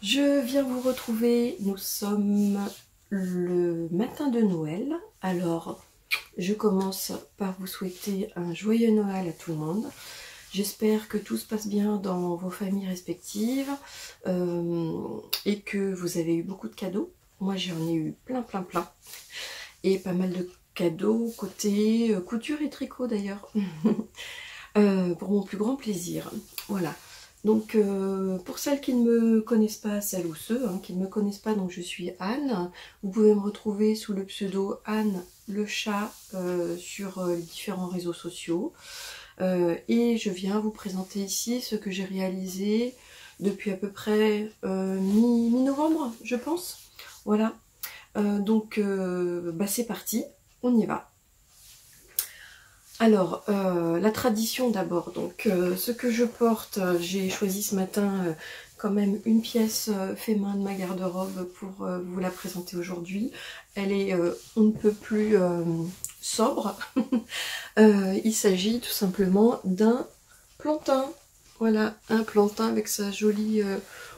Je viens vous retrouver, nous sommes le matin de Noël. Alors, je commence par vous souhaiter un joyeux Noël à tout le monde. J'espère que tout se passe bien dans vos familles respectives et que vous avez eu beaucoup de cadeaux. Moi, j'en ai eu plein. Et pas mal de cadeaux côté couture et tricot d'ailleurs. Pour mon plus grand plaisir. Voilà. Donc pour celles qui ne me connaissent pas, celles ou ceux qui ne me connaissent pas, donc je suis Anne. Vous pouvez me retrouver sous le pseudo Anne le chat sur les différents réseaux sociaux. Et je viens vous présenter ici ce que j'ai réalisé depuis à peu près mi-novembre, je pense. Voilà. Donc c'est parti, on y va. Alors, la tradition d'abord, donc ce que je porte, j'ai choisi ce matin quand même une pièce fait main de ma garde-robe pour vous la présenter aujourd'hui. Elle est on ne peut plus sobre. Il s'agit tout simplement d'un plantain. Voilà, un plantain avec sa jolie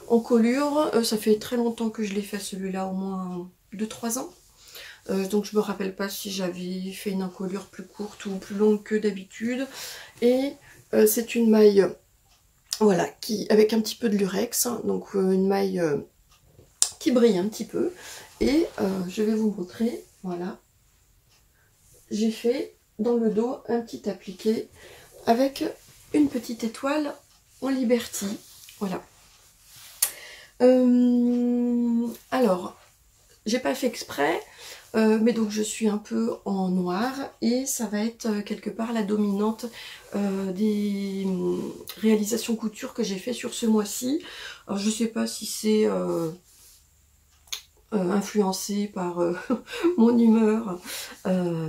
encolure. Ça fait très longtemps que je l'ai fait celui-là, au moins 2-3 ans. Donc je me rappelle pas si j'avais fait une encolure plus courte ou plus longue que d'habitude. Et c'est une maille, voilà, avec un petit peu de lurex, hein, donc une maille qui brille un petit peu. Et je vais vous montrer, voilà, j'ai fait dans le dos un petit appliqué avec une petite étoile en Liberty, voilà. Alors, j'ai pas fait exprès. Mais donc je suis un peu en noir et ça va être quelque part la dominante des réalisations couture que j'ai fait sur ce mois-ci. Alors je sais pas si c'est influencé par mon humeur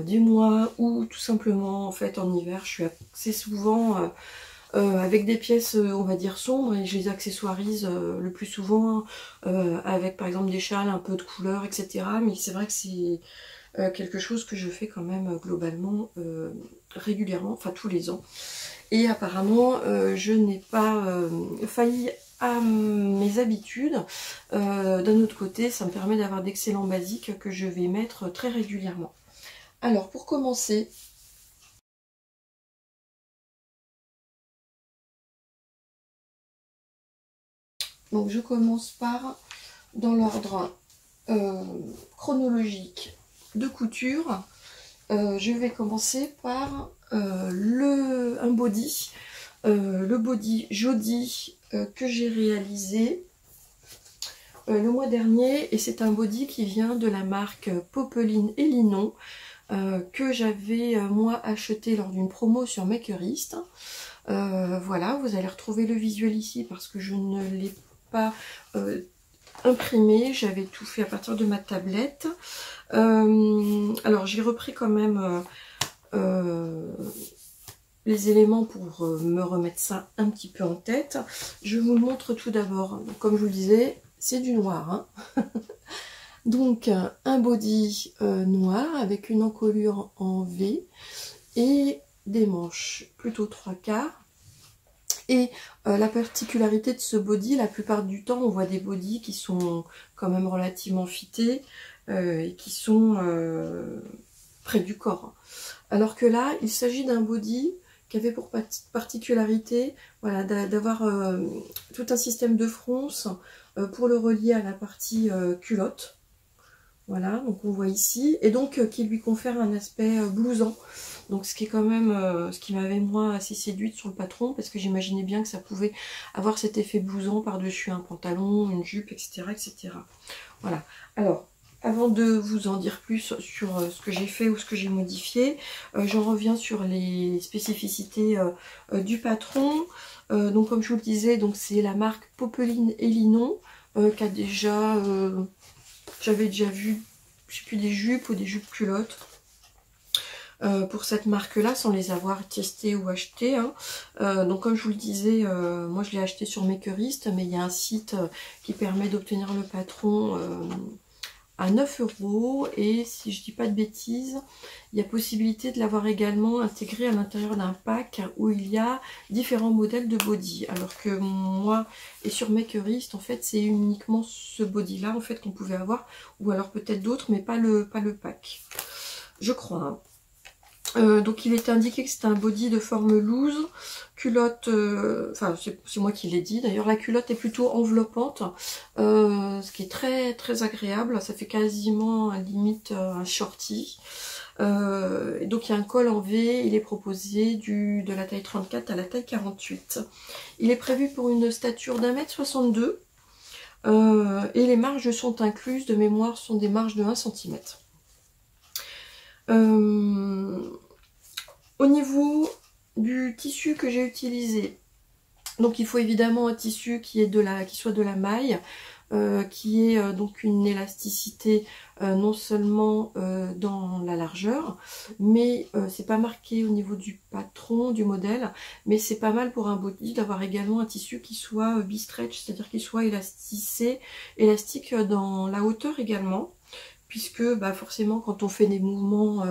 du mois ou tout simplement en fait en hiver je suis assez souvent avec des pièces on va dire sombres et je les accessoirise le plus souvent avec par exemple des châles, un peu de couleur, etc. Mais c'est vrai que c'est quelque chose que je fais quand même globalement régulièrement, enfin tous les ans. Et apparemment je n'ai pas failli à mes habitudes. D'un autre côté, ça me permet d'avoir d'excellents basiques que je vais mettre très régulièrement. Alors pour commencer, donc je commence par, dans l'ordre chronologique de couture, je vais commencer par un body, le body Jodi que j'ai réalisé le mois dernier, et c'est un body qui vient de la marque Popeline et Linon que j'avais moi acheté lors d'une promo sur Makerist. Voilà, vous allez retrouver le visuel ici parce que je ne l'ai pas imprimé, j'avais tout fait à partir de ma tablette. Alors j'ai repris quand même les éléments pour me remettre ça un petit peu en tête. Je vous le montre tout d'abord. Comme je vous le disais, c'est du noir. Hein. Donc un body noir avec une encolure en V et des manches plutôt 3/4. Et la particularité de ce body, la plupart du temps, on voit des bodys qui sont quand même relativement fités et qui sont près du corps. Alors que là, il s'agit d'un body qui avait pour particularité voilà, d'avoir tout un système de fronce pour le relier à la partie culotte. Voilà, donc on voit ici, et donc qui lui confère un aspect blousant. Donc ce qui est quand même ce qui m'avait moi assez séduite sur le patron, parce que j'imaginais bien que ça pouvait avoir cet effet blousant par-dessus un pantalon, une jupe, etc. etc. Voilà, alors avant de vous en dire plus sur ce que j'ai fait ou ce que j'ai modifié, j'en reviens sur les spécificités du patron. Donc comme je vous le disais, donc c'est la marque Popeline et Linon, qui a déjà... j'avais déjà vu, je sais plus, des jupes ou des jupes culottes pour cette marque-là, sans les avoir testées ou achetées. Hein. Donc comme je vous le disais, moi je l'ai acheté sur Makerist, mais il y a un site qui permet d'obtenir le patron à 9 €. Et si je dis pas de bêtises, il y a possibilité de l'avoir également intégré à l'intérieur d'un pack où il y a différents modèles de body. Alors que moi, et sur Makerist, en fait, c'est uniquement ce body-là en fait qu'on pouvait avoir, ou alors peut-être d'autres, mais pas le pack. Je crois, hein. Donc il était indiqué que c'était un body de forme loose, culotte, enfin c'est moi qui l'ai dit, d'ailleurs la culotte est plutôt enveloppante, ce qui est très très agréable, ça fait quasiment limite un shorty. Donc il y a un col en V, il est proposé de la taille 34 à la taille 48. Il est prévu pour une stature d'1,62 m, et les marges sont incluses, de mémoire sont des marges de 1 cm. Au niveau du tissu que j'ai utilisé, donc il faut évidemment un tissu qui soit de la maille, qui ait donc une élasticité non seulement dans la largeur, mais c'est pas marqué au niveau du patron, du modèle, mais c'est pas mal pour un body d'avoir également un tissu qui soit bi-stretch, c'est-à-dire qu'il soit élastique dans la hauteur également, puisque bah, forcément quand on fait des mouvements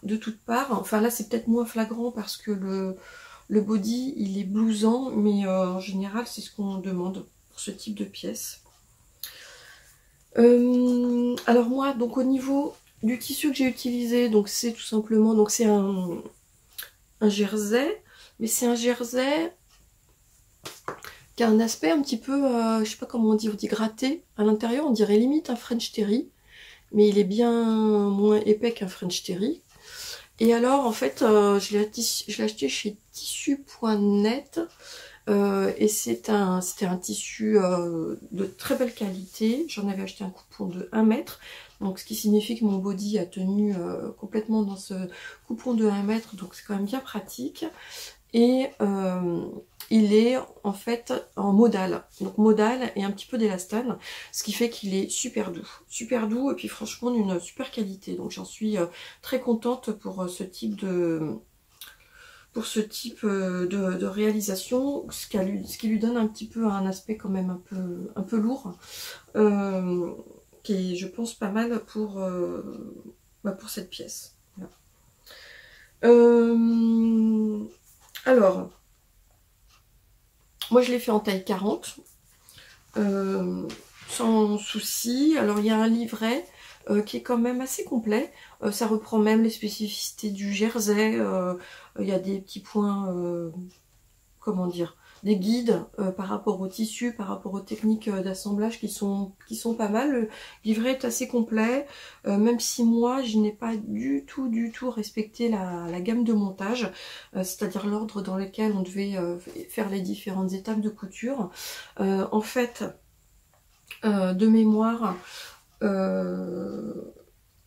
de toutes parts, enfin là c'est peut-être moins flagrant parce que le body il est blousant, mais en général c'est ce qu'on demande pour ce type de pièce. Alors moi, donc au niveau du tissu que j'ai utilisé, donc c'est tout simplement, donc c'est un jersey, mais c'est un jersey qui a un aspect un petit peu, je sais pas comment on dit gratté. À l'intérieur on dirait limite un French Terry, mais il est bien moins épais qu'un French Terry. Et alors en fait je l'ai acheté chez tissu.net, et c'était un tissu de très belle qualité. J'en avais acheté un coupon de 1 mètre, donc ce qui signifie que mon body a tenu complètement dans ce coupon de 1 mètre, donc c'est quand même bien pratique. Et il est en fait en modal, donc modal et un petit peu d'élastane, ce qui fait qu'il est super doux, et puis franchement d'une super qualité. Donc j'en suis très contente pour ce type de réalisation, ce qui lui donne un petit peu un aspect quand même un peu lourd, qui est je pense pas mal pour cette pièce. Voilà. Alors, moi je l'ai fait en taille 40, sans souci. Alors il y a un livret qui est quand même assez complet, ça reprend même les spécificités du jersey, il y a des petits points, comment dire, des guides par rapport au tissu, par rapport aux techniques d'assemblage qui sont pas mal. Le livret est assez complet, même si moi je n'ai pas du tout respecté la gamme de montage, c'est-à-dire l'ordre dans lequel on devait faire les différentes étapes de couture. En fait, de mémoire,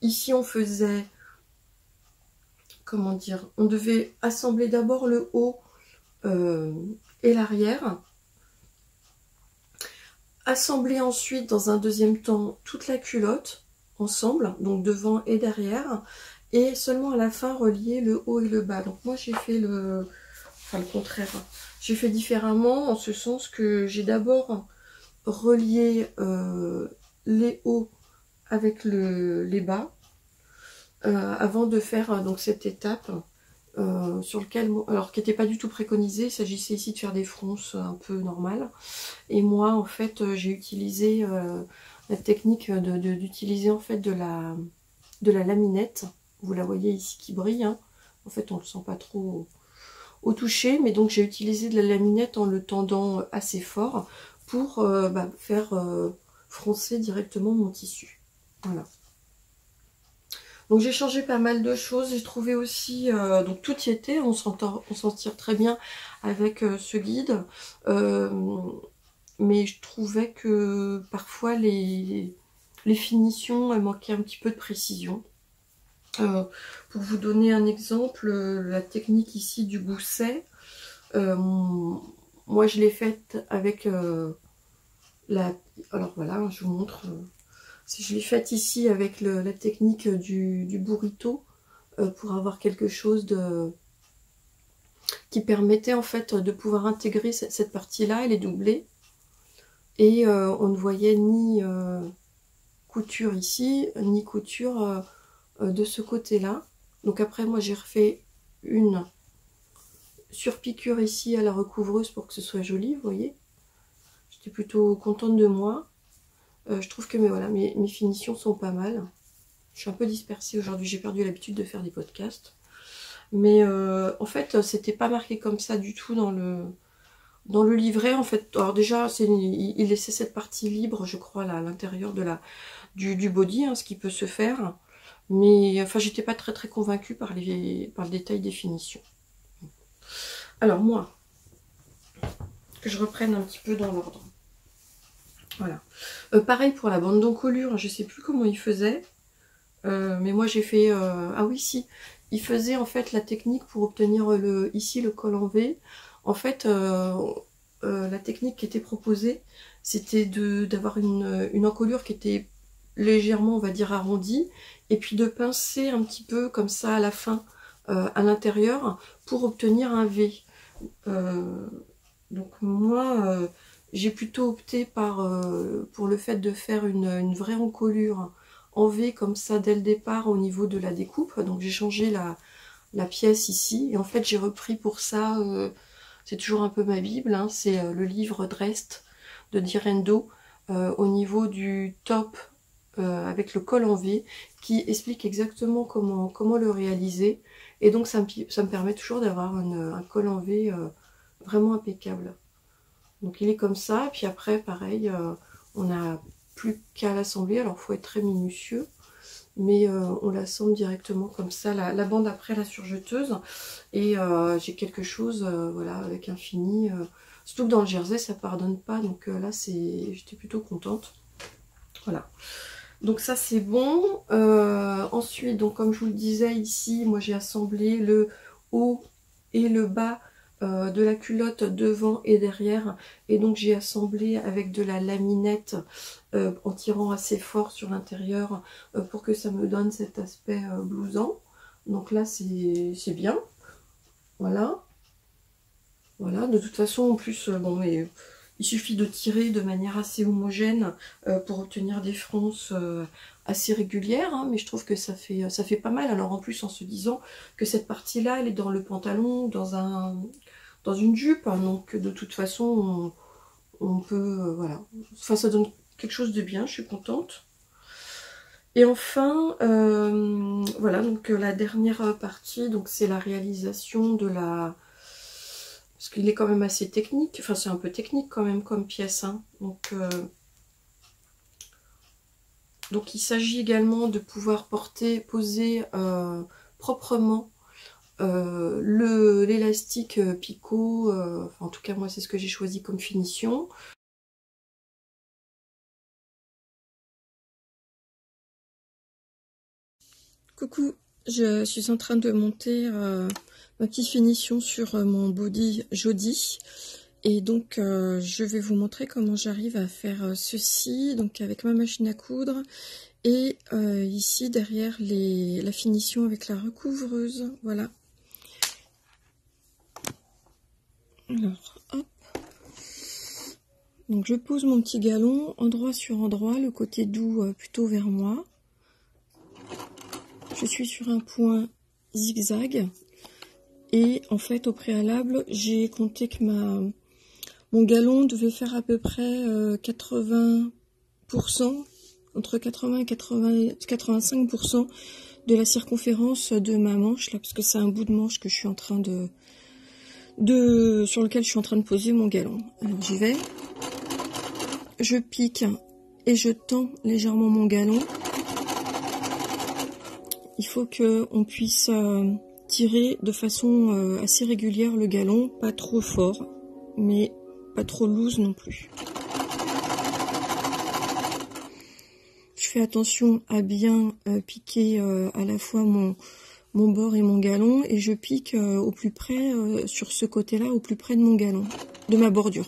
ici on faisait, comment dire, on devait assembler d'abord le haut et l'arrière, assembler ensuite dans un deuxième temps toute la culotte ensemble, donc devant et derrière, et seulement à la fin relier le haut et le bas. Donc moi j'ai fait le contraire, j'ai fait différemment, en ce sens que j'ai d'abord relié les hauts avec les bas, avant de faire donc cette étape sur lequel, alors qui n'était pas du tout préconisé. Il s'agissait ici de faire des fronces un peu normales, et moi en fait j'ai utilisé la technique d'utiliser en fait de la laminette. Vous la voyez ici qui brille, hein. En fait on le sent pas trop au toucher, mais donc j'ai utilisé de la laminette en le tendant assez fort pour faire froncer directement mon tissu. Voilà. Donc j'ai changé pas mal de choses, j'ai trouvé aussi, donc tout y était, on s'en tire très bien avec ce guide, mais je trouvais que parfois les finitions manquaient un petit peu de précision. Pour vous donner un exemple, la technique ici du gousset, moi je l'ai faite avec alors voilà, je vous montre. Je l'ai faite ici avec la technique du burrito, pour avoir quelque chose qui permettait en fait de pouvoir intégrer cette partie-là. Elle est doublée, et on ne voyait ni couture ici, ni couture de ce côté-là. Donc après, moi, j'ai refait une surpiqûre ici à la recouvreuse pour que ce soit joli, vous voyez. J'étais plutôt contente de moi. Je trouve que voilà, mes finitions sont pas mal. Je suis un peu dispersée aujourd'hui, j'ai perdu l'habitude de faire des podcasts. Mais en fait, c'était pas marqué comme ça du tout dans le livret. En fait, alors déjà, il laissait cette partie libre, je crois, là, à l'intérieur du body, hein, ce qui peut se faire. Mais enfin, j'étais pas très convaincue par le détail des finitions. Alors moi, que je reprenne un petit peu dans l'ordre. Voilà. Pareil pour la bande d'encolure, je sais plus comment il faisait. Mais moi j'ai fait... ah oui, si. Il faisait en fait la technique pour obtenir ici le col en V. En fait, la technique qui était proposée, c'était d'avoir une encolure qui était légèrement, on va dire, arrondie, et puis de pincer un petit peu comme ça à la fin, à l'intérieur, pour obtenir un V. Donc moi, j'ai plutôt opté pour le fait de faire une vraie encolure en V comme ça dès le départ au niveau de la découpe. Donc j'ai changé la pièce ici, et en fait j'ai repris pour ça, c'est toujours un peu ma bible, hein, c'est le livre Drest de Direndo, au niveau du top avec le col en V, qui explique exactement comment le réaliser, et donc ça me permet toujours d'avoir un col en V vraiment impeccable. Donc il est comme ça, puis après pareil, on n'a plus qu'à l'assembler, alors il faut être très minutieux, mais on l'assemble directement comme ça, la bande après la surjeteuse, et j'ai quelque chose voilà, avec un fini, surtout que dans le jersey ça pardonne pas, donc là j'étais plutôt contente. Voilà, donc ça c'est bon. Ensuite, donc comme je vous le disais ici, moi j'ai assemblé le haut et le bas de la culotte devant et derrière, et donc j'ai assemblé avec de la laminette en tirant assez fort sur l'intérieur pour que ça me donne cet aspect blousant. Donc là c'est bien, voilà, de toute façon en plus bon, mais il suffit de tirer de manière assez homogène pour obtenir des fronces assez régulières, hein, mais je trouve que ça fait pas mal. Alors en plus en se disant que cette partie là elle est dans le pantalon, dans une jupe, hein, donc de toute façon on peut voilà, enfin ça donne quelque chose de bien, je suis contente. Et enfin voilà, donc la dernière partie, donc c'est la réalisation de la... Parce qu'il est quand même assez technique, enfin c'est un peu technique quand même comme pièce, hein. Donc il s'agit également de pouvoir poser proprement l'élastique picot, enfin, en tout cas moi c'est ce que j'ai choisi comme finition. Coucou, je suis en train de monter ma petite finition sur mon body Jodi, et donc je vais vous montrer comment j'arrive à faire ceci, donc avec ma machine à coudre, et ici derrière la finition avec la recouvreuse, voilà. Alors hop, donc je pose mon petit galon endroit sur endroit, le côté doux plutôt vers moi. Je suis sur un point zigzag, et en fait au préalable j'ai compté que mon galon devait faire à peu près 80%, entre 80 et 85% de la circonférence de ma manche là, parce que c'est un bout de manche que je suis en train sur lequel je suis en train de poser mon galon. Alors j'y vais, je pique et je tends légèrement mon galon. Il faut qu'on puisse tirer de façon assez régulière le galon, pas trop fort, mais pas trop loose non plus. Je fais attention à bien piquer à la fois mon bord et mon galon, et je pique au plus près, sur ce côté-là, au plus près de mon galon, de ma bordure.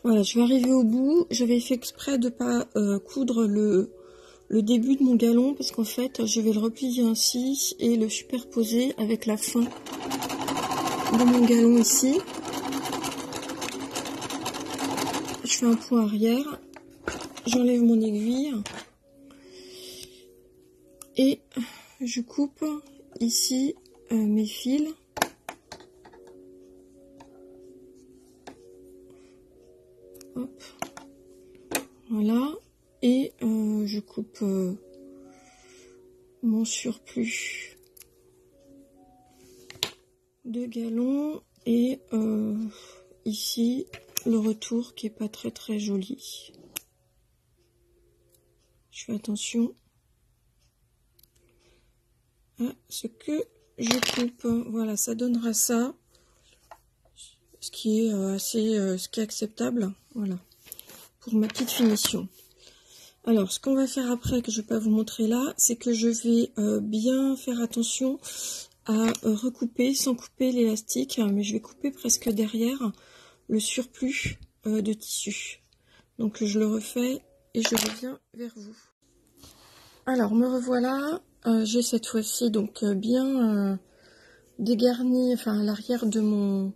Voilà, je vais arriver au bout. J'avais fait exprès de pas coudre le début de mon galon, parce qu'en fait je vais le replier ainsi et le superposer avec la fin de mon galon ici. Je fais un point arrière, j'enlève mon aiguille et je coupe ici mes fils. Hop. Voilà, et je coupe mon surplus de galon et ici le retour qui est pas très joli. Je fais attention à ce que je coupe. Voilà, ça donnera ça, ce qui est ce qui est acceptable. Voilà, pour ma petite finition. Alors, ce qu'on va faire après, que je vais pas vous montrer là, c'est que je vais bien faire attention à recouper sans couper l'élastique, mais je vais couper presque derrière le surplus de tissu. Donc je le refais et je reviens vers vous. Alors me revoilà, j'ai cette fois-ci donc bien dégarni, enfin à l'arrière de mon...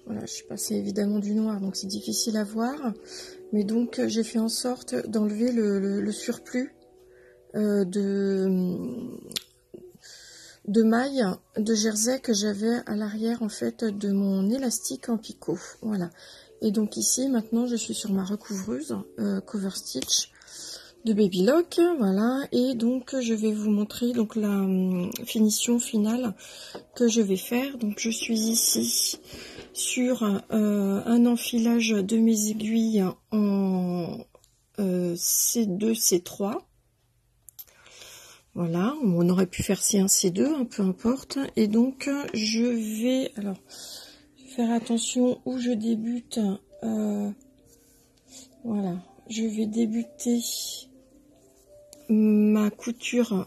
Voilà, je suis passée évidemment du noir, donc c'est difficile à voir. Mais donc j'ai fait en sorte d'enlever le surplus de mailles de jersey que j'avais à l'arrière en fait de mon élastique en picot. Voilà. Et donc ici maintenant je suis sur ma recouvreuse cover stitch de Baby Lock. Voilà. Et donc je vais vous montrer donc la finition finale que je vais faire. Donc je suis ici sur un enfilage de mes aiguilles en C2, C3. Voilà, on aurait pu faire C1, C2, hein, peu importe. Et donc, je vais faire attention où je débute. Voilà, je vais débuter ma couture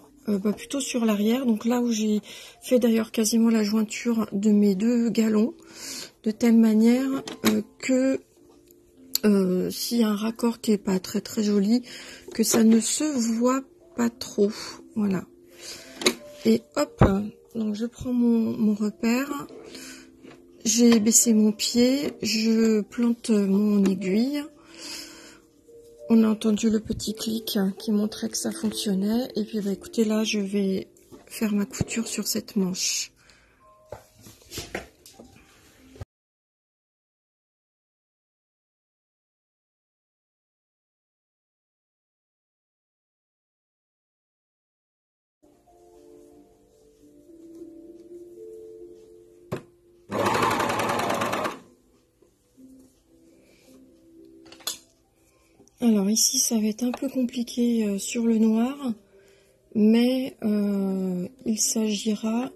plutôt sur l'arrière. Donc là où j'ai fait d'ailleurs quasiment la jointure de mes deux galons. De telle manière que s'il y a un raccord qui est pas très joli, que ça ne se voit pas trop. Voilà. Et hop, donc je prends mon repère, j'ai baissé mon pied, je plante mon aiguille. On a entendu le petit clic qui montrait que ça fonctionnait. Et puis bah écoutez, là je vais faire ma couture sur cette manche. Alors ici ça va être un peu compliqué sur le noir, mais il s'agira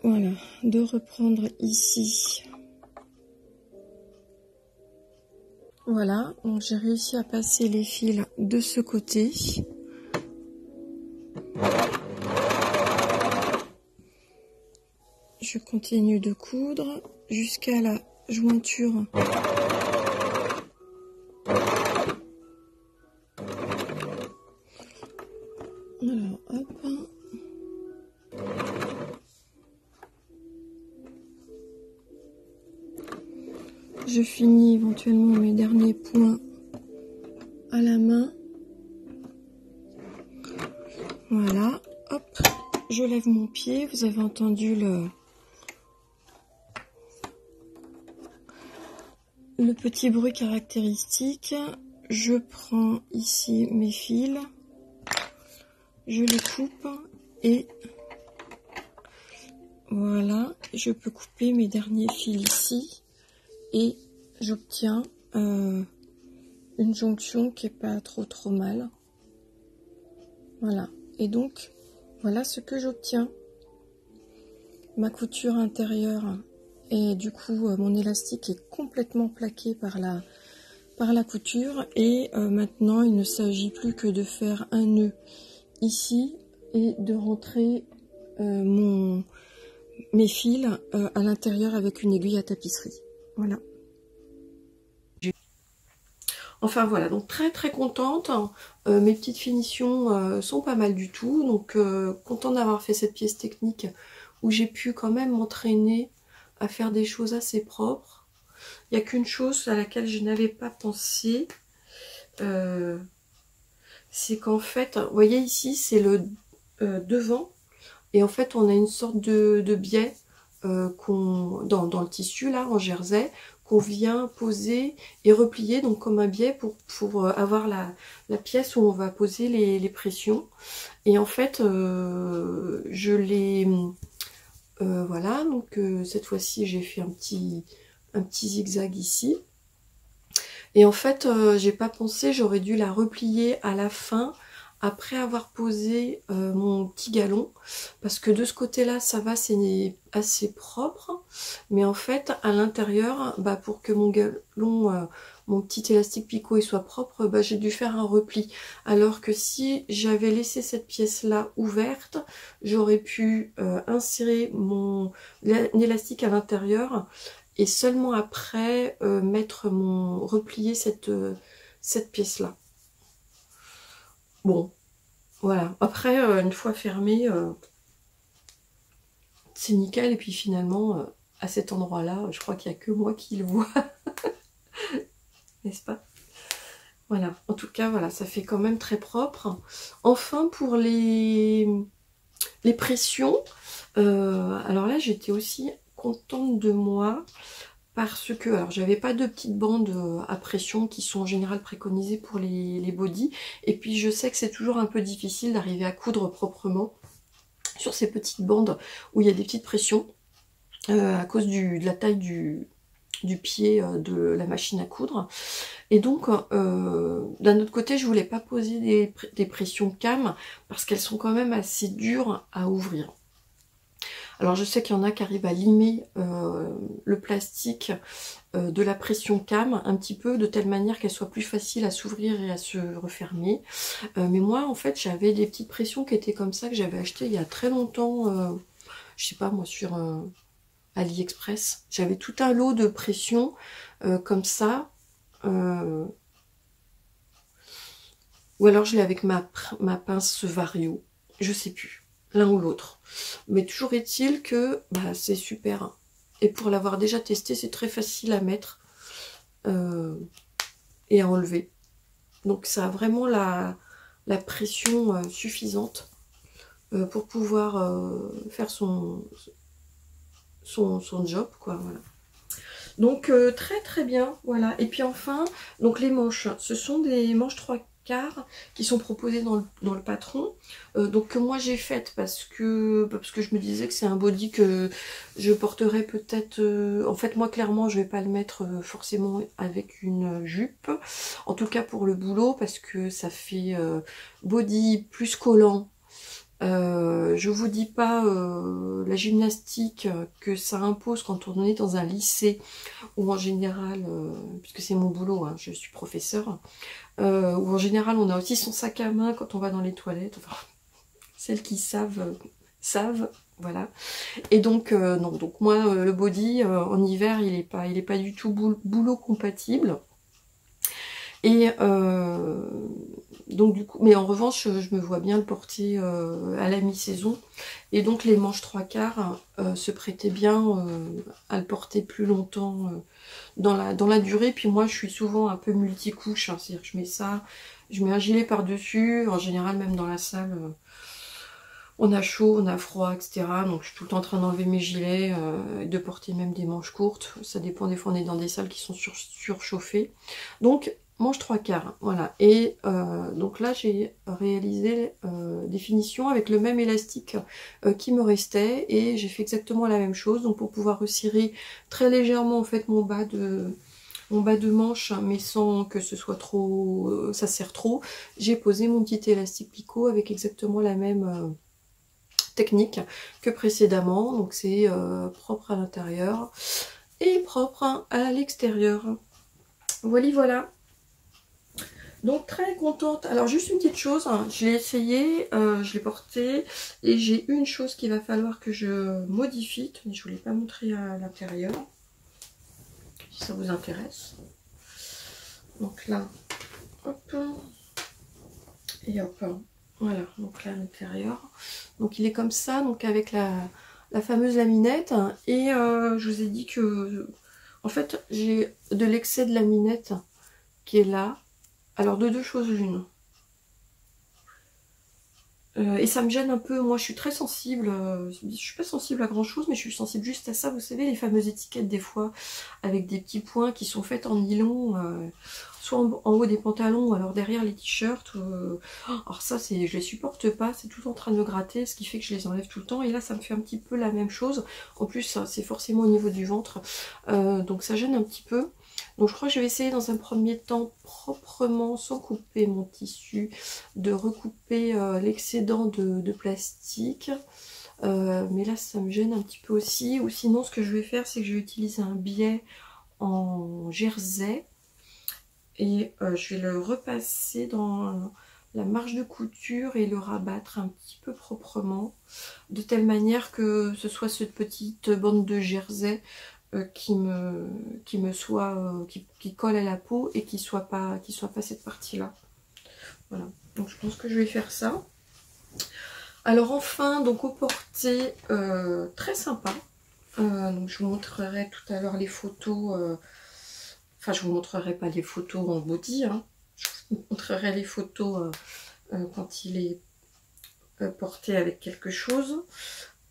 voilà, de reprendre ici. Voilà, donc j'ai réussi à passer les fils de ce côté. Je continue de coudre jusqu'à la jointure. Alors, hop. Je finis éventuellement mes derniers points à la main. Voilà, hop. Je lève mon pied. Vous avez entendu le petit bruit caractéristique. Je prends ici mes fils. Je les coupe et voilà, je peux couper mes derniers fils ici et j'obtiens une jonction qui est pas trop mal. Voilà, et donc voilà ce que j'obtiens. Ma couture intérieure et du coup mon élastique est complètement plaqué par la couture et maintenant il ne s'agit plus que de faire un nœud ici et de rentrer mes fils à l'intérieur avec une aiguille à tapisserie. Voilà. Enfin voilà, donc très contente. Mes petites finitions sont pas mal du tout. Donc contente d'avoir fait cette pièce technique où j'ai pu quand même m'entraîner à faire des choses assez propres. Il n'y a qu'une chose à laquelle je n'avais pas pensé, c'est qu'en fait, vous voyez ici, c'est le devant, et en fait, on a une sorte de biais dans le tissu, là, en jersey, qu'on vient poser et replier, donc comme un biais pour avoir la pièce où on va poser les pressions. Et en fait, je l'ai... voilà, donc cette fois-ci, j'ai fait un petit zigzag ici. Et en fait, j'ai pas pensé, j'aurais dû la replier à la fin, après avoir posé mon petit galon, parce que de ce côté-là, ça va, c'est assez propre, mais en fait, à l'intérieur, bah, pour que mon galon, mon petit élastique picot il soit propre, bah, j'ai dû faire un repli. Alors que si j'avais laissé cette pièce-là ouverte, j'aurais pu insérer mon élastique à l'intérieur, et seulement après replier cette pièce là. Bon, voilà, après une fois fermé, c'est nickel. Et puis finalement à cet endroit là, je crois qu'il n'y a que moi qui le vois. N'est-ce pas? Voilà, en tout cas voilà, ça fait quand même très propre. Enfin, pour les pressions, alors là j'étais aussi contente de moi, parce que, alors j'avais pas de petites bandes à pression qui sont en général préconisées pour les bodys, et puis je sais que c'est toujours un peu difficile d'arriver à coudre proprement sur ces petites bandes où il y a des petites pressions, à cause de la taille du pied de la machine à coudre. Et donc, d'un autre côté, je voulais pas poser des pressions cam, parce qu'elles sont quand même assez dures à ouvrir. Alors je sais qu'il y en a qui arrivent à limer le plastique de la pression cam un petit peu, de telle manière qu'elle soit plus facile à s'ouvrir et à se refermer. Mais moi en fait j'avais des petites pressions qui étaient comme ça, que j'avais acheté il y a très longtemps, je sais pas moi, sur AliExpress. J'avais tout un lot de pressions comme ça. Ou alors je l'ai avec ma pince Vario, je sais plus, l'un ou l'autre. Mais toujours est-il que bah, c'est super. Et pour l'avoir déjà testé, c'est très facile à mettre et à enlever. Donc ça a vraiment la pression suffisante pour pouvoir faire son job, quoi. Voilà. Donc très très bien, voilà. Et puis enfin, donc les manches, ce sont des manches 3/4 qui sont proposées dans le patron, donc que moi j'ai faites parce que je me disais que c'est un body que je porterais peut-être, en fait moi clairement je vais pas le mettre forcément avec une jupe, en tout cas pour le boulot, parce que ça fait body plus collant. Je vous dis pas la gymnastique que ça impose quand on est dans un lycée, ou en général, puisque c'est mon boulot, hein, je suis professeure, où en général on a aussi son sac à main quand on va dans les toilettes. Enfin, celles qui savent, savent, voilà. Et donc, non, donc moi le body en hiver il est pas du tout boulot compatible. Et donc du coup, mais en revanche, je me vois bien le porter à la mi-saison. Et donc les manches 3/4 se prêtaient bien à le porter plus longtemps dans la durée. Puis moi, je suis souvent un peu multicouche, hein, c'est-à-dire que je mets ça, je mets un gilet par-dessus. En général, même dans la salle, on a chaud, on a froid, etc. Donc je suis tout le temps en train d'enlever mes gilets, de porter même des manches courtes. Ça dépend, des fois on est dans des salles qui sont surchauffées. Donc manche 3/4, voilà. Et donc là j'ai réalisé des finitions avec le même élastique qui me restait, et j'ai fait exactement la même chose. Donc pour pouvoir resserrer très légèrement en fait mon bas de manche, mais sans que ce soit trop, ça serre trop, j'ai posé mon petit élastique picot avec exactement la même technique que précédemment. Donc c'est propre à l'intérieur et propre à l'extérieur. Voilà, voilà. Donc très contente. Alors juste une petite chose, hein, je l'ai essayé, je l'ai porté, et j'ai une chose qu'il va falloir que je modifie. Mais je ne vous l'ai pas montré à l'intérieur, si ça vous intéresse. Donc là, hop, et hop, voilà, donc là à l'intérieur. Donc il est comme ça, donc avec la fameuse laminette. Et je vous ai dit que, en fait, j'ai de l'excès de laminette qui est là. Alors, de deux choses l'une. Et ça me gêne un peu, moi je suis très sensible, je suis pas sensible à grand chose, mais je suis sensible juste à ça, vous savez, les fameuses étiquettes des fois, avec des petits points qui sont faites en nylon, soit en haut des pantalons, ou alors derrière les t-shirts, alors ça, je les supporte pas, c'est tout en train de me gratter, ce qui fait que je les enlève tout le temps, et là ça me fait un petit peu la même chose, en plus c'est forcément au niveau du ventre, donc ça gêne un petit peu. Donc je crois que je vais essayer dans un premier temps proprement, sans couper mon tissu, de recouper l'excédent de plastique. Mais là ça me gêne un petit peu aussi. Ou sinon ce que je vais faire c'est que je vais utiliser un biais en jersey. Et je vais le repasser dans la marge de couture et le rabattre un petit peu proprement. De telle manière que ce soit cette petite bande de jersey qui colle à la peau et qui soit pas cette partie là. Voilà, donc je pense que je vais faire ça. Alors enfin, donc au porté très sympa. Donc je vous montrerai tout à l'heure les photos. Enfin, je vous montrerai pas les photos en body, hein. Je vous montrerai les photos quand il est porté avec quelque chose.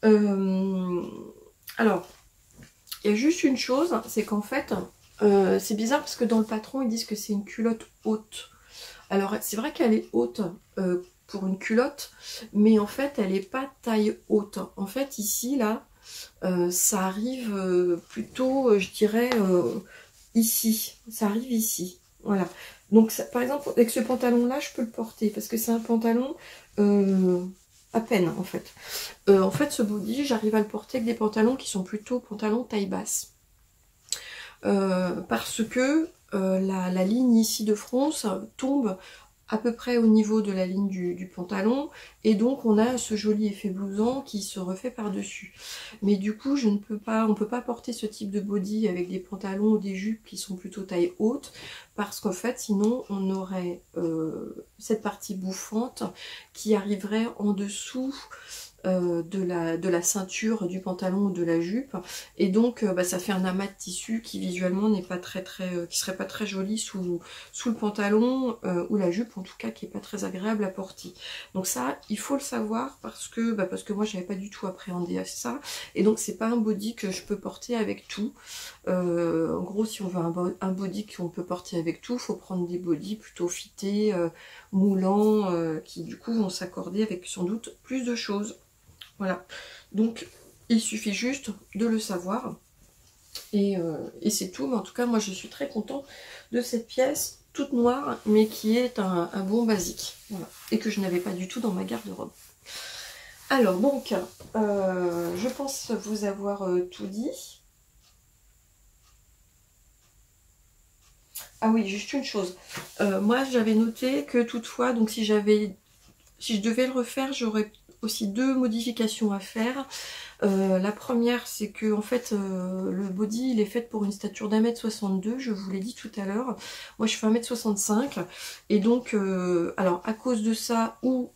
Alors, il y a juste une chose, c'est qu'en fait, c'est bizarre parce que dans le patron, ils disent que c'est une culotte haute. Alors, c'est vrai qu'elle est haute pour une culotte, mais en fait, elle n'est pas taille haute. En fait, ici, là, ça arrive plutôt, je dirais, ici. Ça arrive ici. Voilà. Donc, ça, par exemple, avec ce pantalon-là, je peux le porter parce que c'est un pantalon à peine, en fait. En fait, ce body, j'arrive à le porter avec des pantalons qui sont plutôt pantalons taille basse. Parce que la ligne ici de fronce tombe à peu près au niveau de la ligne du pantalon, et donc on a ce joli effet blouson qui se refait par-dessus. Mais du coup, on peut pas porter ce type de body avec des pantalons ou des jupes qui sont plutôt taille haute, parce qu'en fait, sinon, on aurait cette partie bouffante qui arriverait en dessous de la ceinture du pantalon ou de la jupe, et donc ça fait un amas de tissu qui visuellement n'est pas qui serait pas très joli sous le pantalon ou la jupe, en tout cas qui est pas très agréable à porter. Donc ça, il faut le savoir parce que moi j'avais pas du tout appréhendé à ça, et donc c'est pas un body que je peux porter avec tout. En gros, si on veut un body qu'on peut porter avec tout, faut prendre des bodys plutôt fités, moulants, qui du coup vont s'accorder avec sans doute plus de choses. Voilà, donc il suffit juste de le savoir, et c'est tout. Mais en tout cas, moi je suis très contente de cette pièce toute noire, mais qui est un bon basique, voilà, et que je n'avais pas du tout dans ma garde-robe. Alors donc, je pense vous avoir tout dit. Ah oui, juste une chose, moi j'avais noté que toutefois, donc si je devais le refaire, j'aurais aussi deux modifications à faire. La première, c'est que en fait le body il est fait pour une stature d'1m62, je vous l'ai dit tout à l'heure. Moi je fais 1m65, et donc alors à cause de ça, ou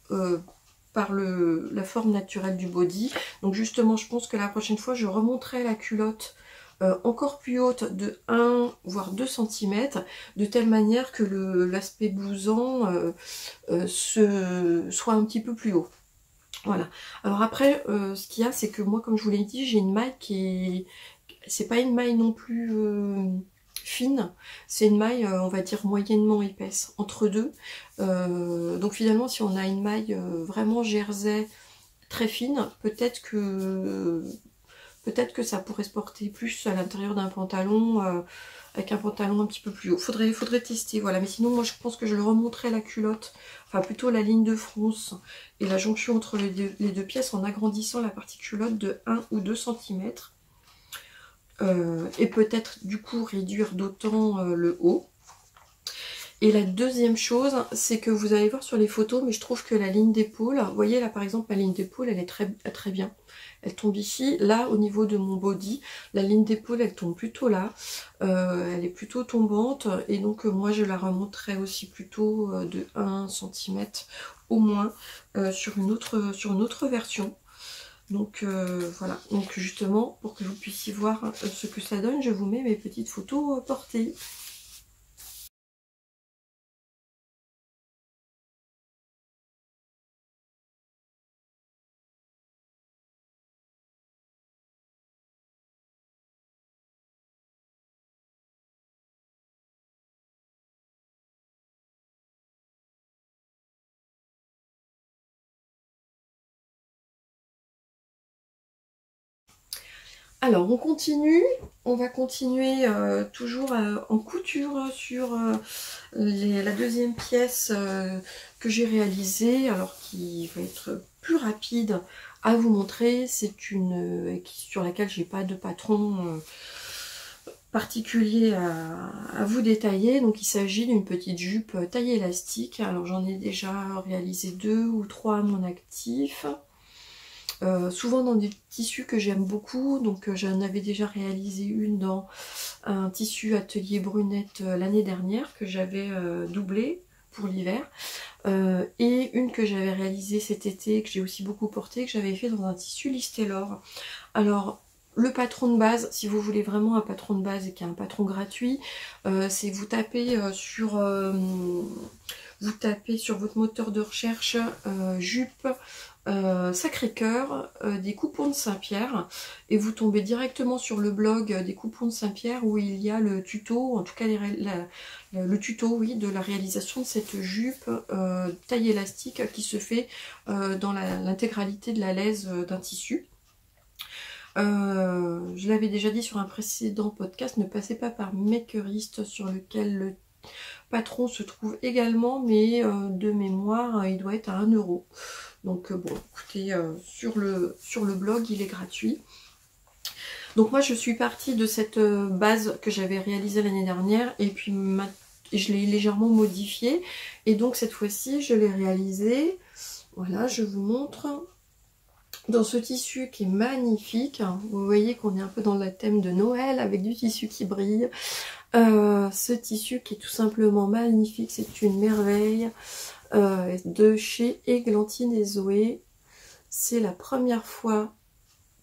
par la forme naturelle du body, donc justement je pense que la prochaine fois je remonterai la culotte encore plus haute de 1 voire 2 cm, de telle manière que l'aspect blouson soit un petit peu plus haut. Voilà. Alors après, ce qu'il y a, c'est que moi, comme je vous l'ai dit, j'ai une maille c'est pas une maille non plus fine, c'est une maille, on va dire, moyennement épaisse, entre deux. Donc finalement, si on a une maille vraiment jersey très fine, peut-être que ça pourrait se porter plus à l'intérieur d'un pantalon, avec un pantalon un petit peu plus haut. Faudrait tester, voilà. Mais sinon, moi, je pense que je le remonterai la culotte, enfin plutôt la ligne de fronce et la jonction entre les deux pièces, en agrandissant la partie culotte de 1 ou 2 cm. Et peut-être, du coup, réduire d'autant le haut. Et la deuxième chose, c'est que vous allez voir sur les photos, mais je trouve que la ligne d'épaule, vous voyez là par exemple, la ligne d'épaule, elle est très bien. Elle tombe ici. Là, au niveau de mon body, la ligne d'épaule, elle tombe plutôt là. Elle est plutôt tombante. Et donc, moi, je la remonterai aussi plutôt de 1 cm au moins sur une autre version. Donc voilà, donc justement, pour que vous puissiez voir ce que ça donne, je vous mets mes petites photos portées. Alors on continue, on va continuer toujours en couture sur la deuxième pièce que j'ai réalisée, alors qui va être plus rapide à vous montrer. C'est une sur laquelle j'ai pas de patron particulier à vous détailler. Donc il s'agit d'une petite jupe taille élastique. Alors j'en ai déjà réalisé 2 ou 3 à mon actif. Souvent dans des tissus que j'aime beaucoup, donc j'en avais déjà réalisé une dans un tissu atelier brunette l'année dernière que j'avais doublé pour l'hiver, et une que j'avais réalisée cet été, que j'ai aussi beaucoup porté, que j'avais fait dans un tissu Listelor. Alors le patron de base, si vous voulez vraiment un patron de base et qui est un patron gratuit, c'est vous tapez sur votre moteur de recherche jupe Sacré-Cœur des coupons de Saint-Pierre, et vous tombez directement sur le blog des coupons de Saint-Pierre où il y a le tuto, en tout cas le tuto, oui, de la réalisation de cette jupe taille élastique qui se fait dans l'intégralité de la laise d'un tissu. Je l'avais déjà dit sur un précédent podcast, ne passez pas par Makerist, sur lequel le patron se trouve également, mais de mémoire il doit être à 1 €. Donc bon, écoutez, sur le blog il est gratuit. Donc moi je suis partie de cette base que j'avais réalisée l'année dernière, et puis je l'ai légèrement modifiée, et donc cette fois-ci je l'ai réalisée, voilà, je vous montre, dans ce tissu qui est magnifique. Vous voyez qu'on est un peu dans le thème de Noël avec du tissu qui brille. Ce tissu qui est tout simplement magnifique, c'est une merveille, de chez Églantine et Zoé. C'est la première fois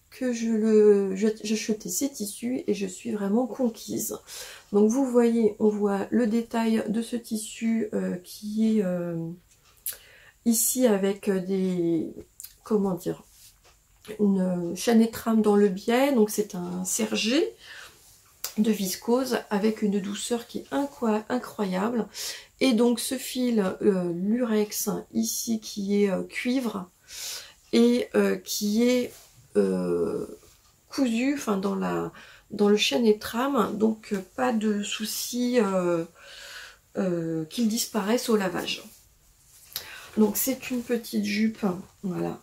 que j'achetais ces tissus et je suis vraiment conquise. Donc vous voyez, on voit le détail de ce tissu qui est ici avec des, comment dire, une chaîne et trame dans le biais. Donc c'est un sergé de viscose avec une douceur qui est incroyable, et donc ce fil lurex ici qui est cuivre et qui est cousu, enfin dans le chaîne et trame, donc pas de souci qu'il disparaisse au lavage. Donc c'est une petite jupe, voilà,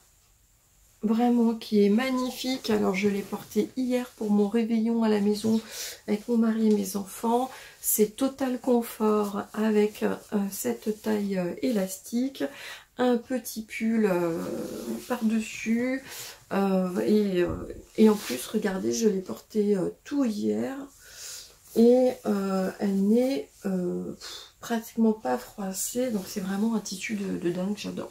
vraiment qui est magnifique. Alors je l'ai portée hier pour mon réveillon à la maison avec mon mari et mes enfants. C'est total confort avec cette taille élastique, un petit pull par-dessus, et en plus regardez, je l'ai portée tout hier, et elle n'est pratiquement pas froissée, donc c'est vraiment un tissu de dingue, j'adore.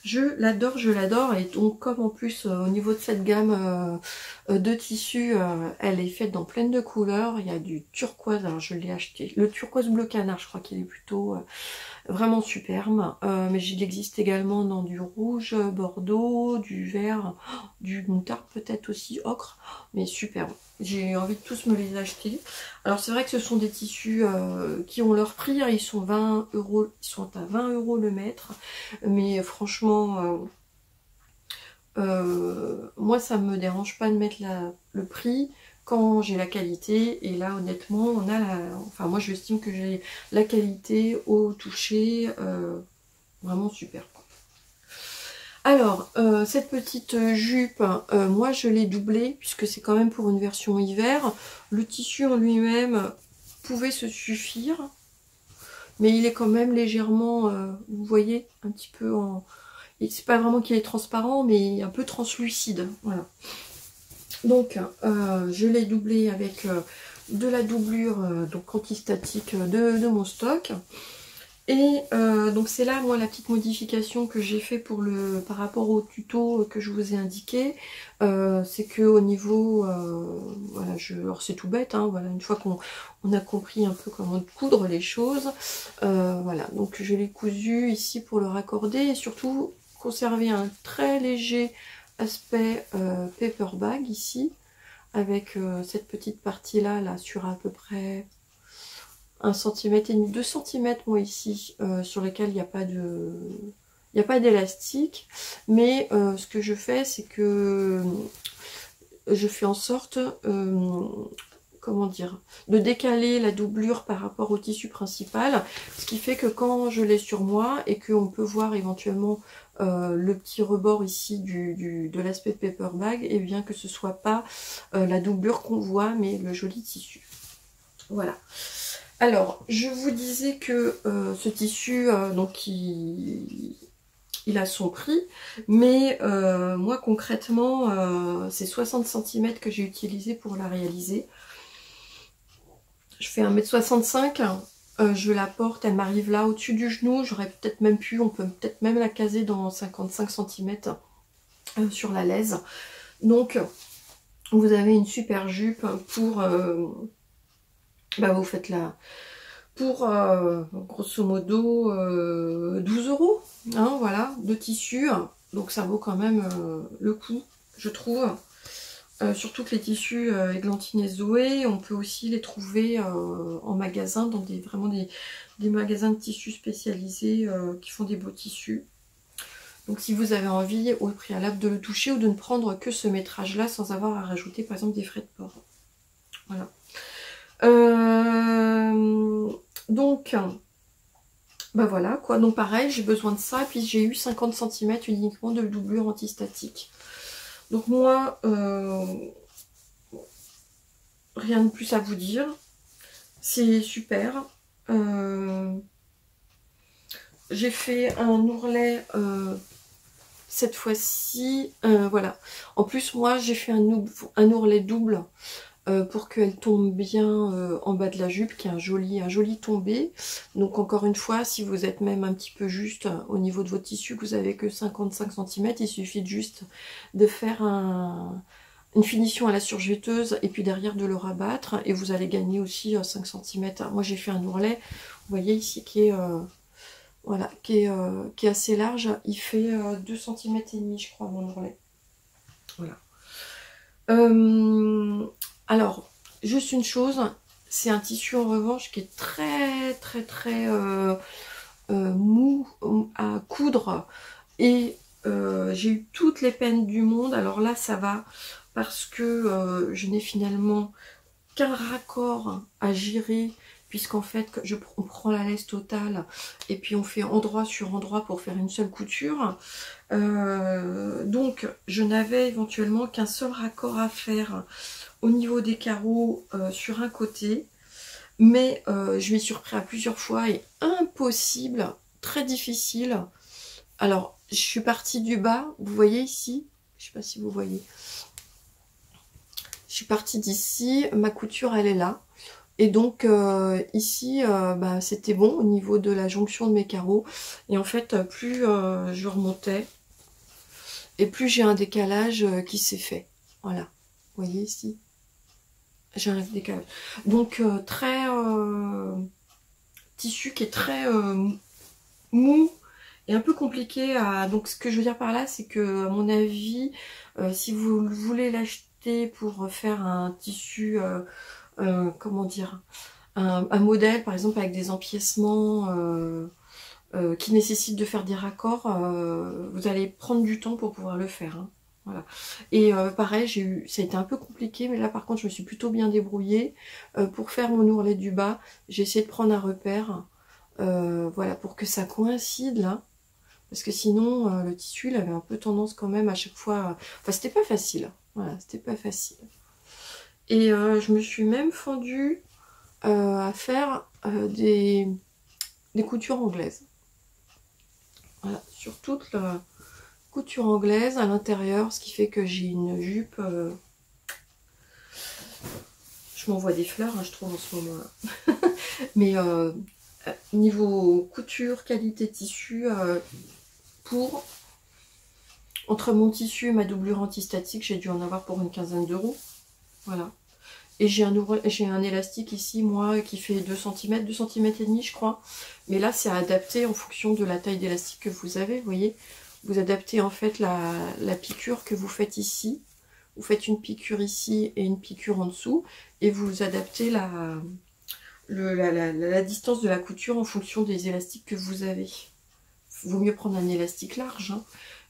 Je l'adore, et donc comme en plus au niveau de cette gamme de tissus, elle est faite dans plein de couleurs. Il y a du turquoise, alors je l'ai acheté, le turquoise bleu canard, je crois qu'il est plutôt vraiment superbe, mais il existe également dans du rouge bordeaux, du vert, du moutarde peut-être aussi, ocre, mais superbe. J'ai envie de tous me les acheter. Alors c'est vrai que ce sont des tissus qui ont leur prix, hein, ils sont 20 €, ils sont à 20 € le mètre, mais franchement moi ça me dérange pas de mettre le prix quand j'ai la qualité, et là honnêtement on a enfin moi j'estime que j'ai la qualité au toucher, vraiment super. Alors cette petite jupe, moi je l'ai doublée puisque c'est quand même pour une version hiver. Le tissu en lui-même pouvait se suffire, mais il est quand même légèrement, vous voyez, un petit peu en... C'est pas vraiment qu'il est transparent, mais un peu translucide, voilà. Donc je l'ai doublé avec de la doublure donc anti-statique de mon stock. Et donc c'est là moi la petite modification que j'ai fait pour par rapport au tuto que je vous ai indiqué, c'est que au niveau voilà, alors c'est tout bête, hein, voilà, une fois qu'on a compris un peu comment coudre les choses, voilà, donc je l'ai cousu ici pour le raccorder et surtout conserver un très léger aspect paper bag ici, avec cette petite partie là sur à peu près 1,5 cm, 2 cm moi ici, sur lesquels il n'y a pas de... Il n'y a pas d'élastique, mais ce que je fais, c'est que je fais en sorte, comment dire, de décaler la doublure par rapport au tissu principal, ce qui fait que quand je l'ai sur moi et qu'on peut voir éventuellement le petit rebord ici de l'aspect paper bag, et bien que ce soit pas la doublure qu'on voit, mais le joli tissu. Voilà. Alors, je vous disais que ce tissu, donc il a son prix, mais moi concrètement, c'est 60 cm que j'ai utilisé pour la réaliser. Je fais 1,65 m, je la porte, elle m'arrive là au-dessus du genou, j'aurais peut-être même pu, on peut peut-être même la caser dans 55 cm sur la laise. Donc, vous avez une super jupe pour... vous faites la... pour grosso modo 12 €, hein, voilà, de tissu, donc ça vaut quand même le coup, je trouve. Surtout que les tissus Églantine et Zoé, on peut aussi les trouver en magasin, dans vraiment des magasins de tissus spécialisés qui font des beaux tissus. Donc si vous avez envie au préalable de le toucher ou de ne prendre que ce métrage là sans avoir à rajouter par exemple des frais de port. Voilà. Donc, voilà quoi. Donc pareil, j'ai besoin de ça. Et puis j'ai eu 50 cm uniquement de doublure antistatique. Donc moi, rien de plus à vous dire. C'est super. J'ai fait un ourlet cette fois-ci. Voilà. En plus, moi, j'ai fait un ourlet double. Pour qu'elle tombe bien en bas de la jupe, qui est un joli tombé. Donc encore une fois, si vous êtes même un petit peu juste au niveau de votre tissu, que vous avez que 55 cm, il suffit juste de faire une finition à la surjeteuse et puis derrière de le rabattre et vous allez gagner aussi 5 cm. Moi j'ai fait un ourlet, vous voyez ici, qui est voilà, qui est assez large. Il fait 2 cm et demi, je crois, mon ourlet. Voilà. Alors, juste une chose, c'est un tissu en revanche qui est très mou à coudre et j'ai eu toutes les peines du monde. Alors là, ça va parce que je n'ai finalement qu'un raccord à gérer, puisqu'en fait on prend la laisse totale et puis on fait endroit sur endroit pour faire une seule couture. Donc je n'avais éventuellement qu'un seul raccord à faire au niveau des carreaux sur un côté, mais je m'y suis repris à plusieurs fois et impossible, très difficile. Alors je suis partie du bas, vous voyez ici, je sais pas si vous voyez, je suis partie d'ici, ma couture elle est là. Et donc ici, c'était bon au niveau de la jonction de mes carreaux. Et en fait, plus je remontais, et plus j'ai un décalage qui s'est fait. Voilà, vous voyez ici, j'ai un décalage. Donc tissu qui est très mou et un peu compliqué à... Donc ce que je veux dire par là, c'est que à mon avis, si vous voulez l'acheter pour faire un tissu... comment dire, un modèle par exemple avec des empiècements qui nécessitent de faire des raccords, vous allez prendre du temps pour pouvoir le faire, hein. Voilà. Et pareil, ça a été un peu compliqué, mais là par contre je me suis plutôt bien débrouillée. Pour faire mon ourlet du bas, j'ai essayé de prendre un repère, voilà, pour que ça coïncide là, parce que sinon le tissu il avait un peu tendance quand même à chaque fois, enfin c'était pas facile, voilà, c'était pas facile. Et je me suis même fendue à faire des coutures anglaises. Voilà, sur toute la couture anglaise à l'intérieur, ce qui fait que j'ai une jupe. Je m'envoie des fleurs, hein, je trouve, en ce moment-là. Mais niveau couture, qualité tissu, pour entre mon tissu et ma doublure antistatique, j'ai dû en avoir pour une quinzaine d'euros. Voilà. Et j'ai un élastique ici, moi, qui fait 2 cm, 2 cm et demi, je crois. Mais là, c'est adapté en fonction de la taille d'élastique que vous avez, vous voyez. Vous adaptez en fait la piqûre que vous faites ici. Vous faites une piqûre ici et une piqûre en dessous. Et vous adaptez la distance de la couture en fonction des élastiques que vous avez. Il vaut mieux prendre un élastique large, hein.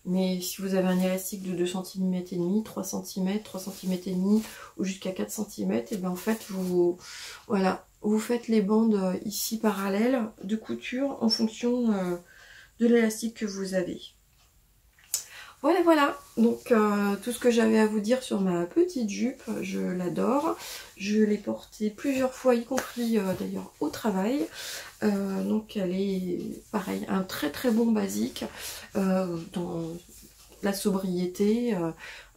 Mais si vous avez un élastique de 2 cm et demi, 3 cm, 3 cm et demi ou jusqu'à 4 cm, et bien en fait vous faites les bandes ici parallèles de couture en fonction de l'élastique que vous avez. Voilà, donc tout ce que j'avais à vous dire sur ma petite jupe, je l'adore. Je l'ai portée plusieurs fois, y compris d'ailleurs au travail. Donc elle est pareil, un très très bon basique dans la sobriété,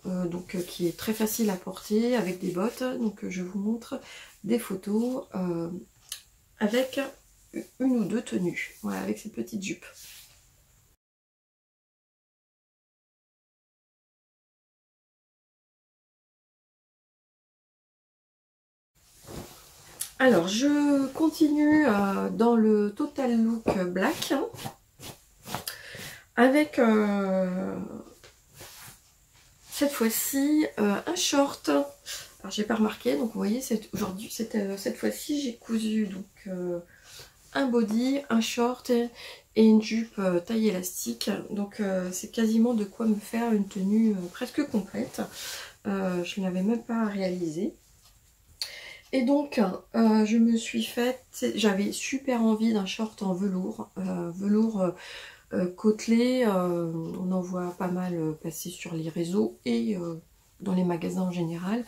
donc qui est très facile à porter avec des bottes. Donc je vous montre des photos avec une ou deux tenues, voilà, avec cette petite jupe. Alors, je continue dans le Total Look Black avec cette fois-ci un short. Alors, j'ai pas remarqué, donc vous voyez, aujourd'hui, cette fois-ci, j'ai cousu donc un body, un short et une jupe taille élastique. Donc, c'est quasiment de quoi me faire une tenue presque complète. Je ne l'avais même pas réalisée. Et donc, je me suis faite, j'avais super envie d'un short en velours, côtelé, on en voit pas mal passer sur les réseaux et dans les magasins en général.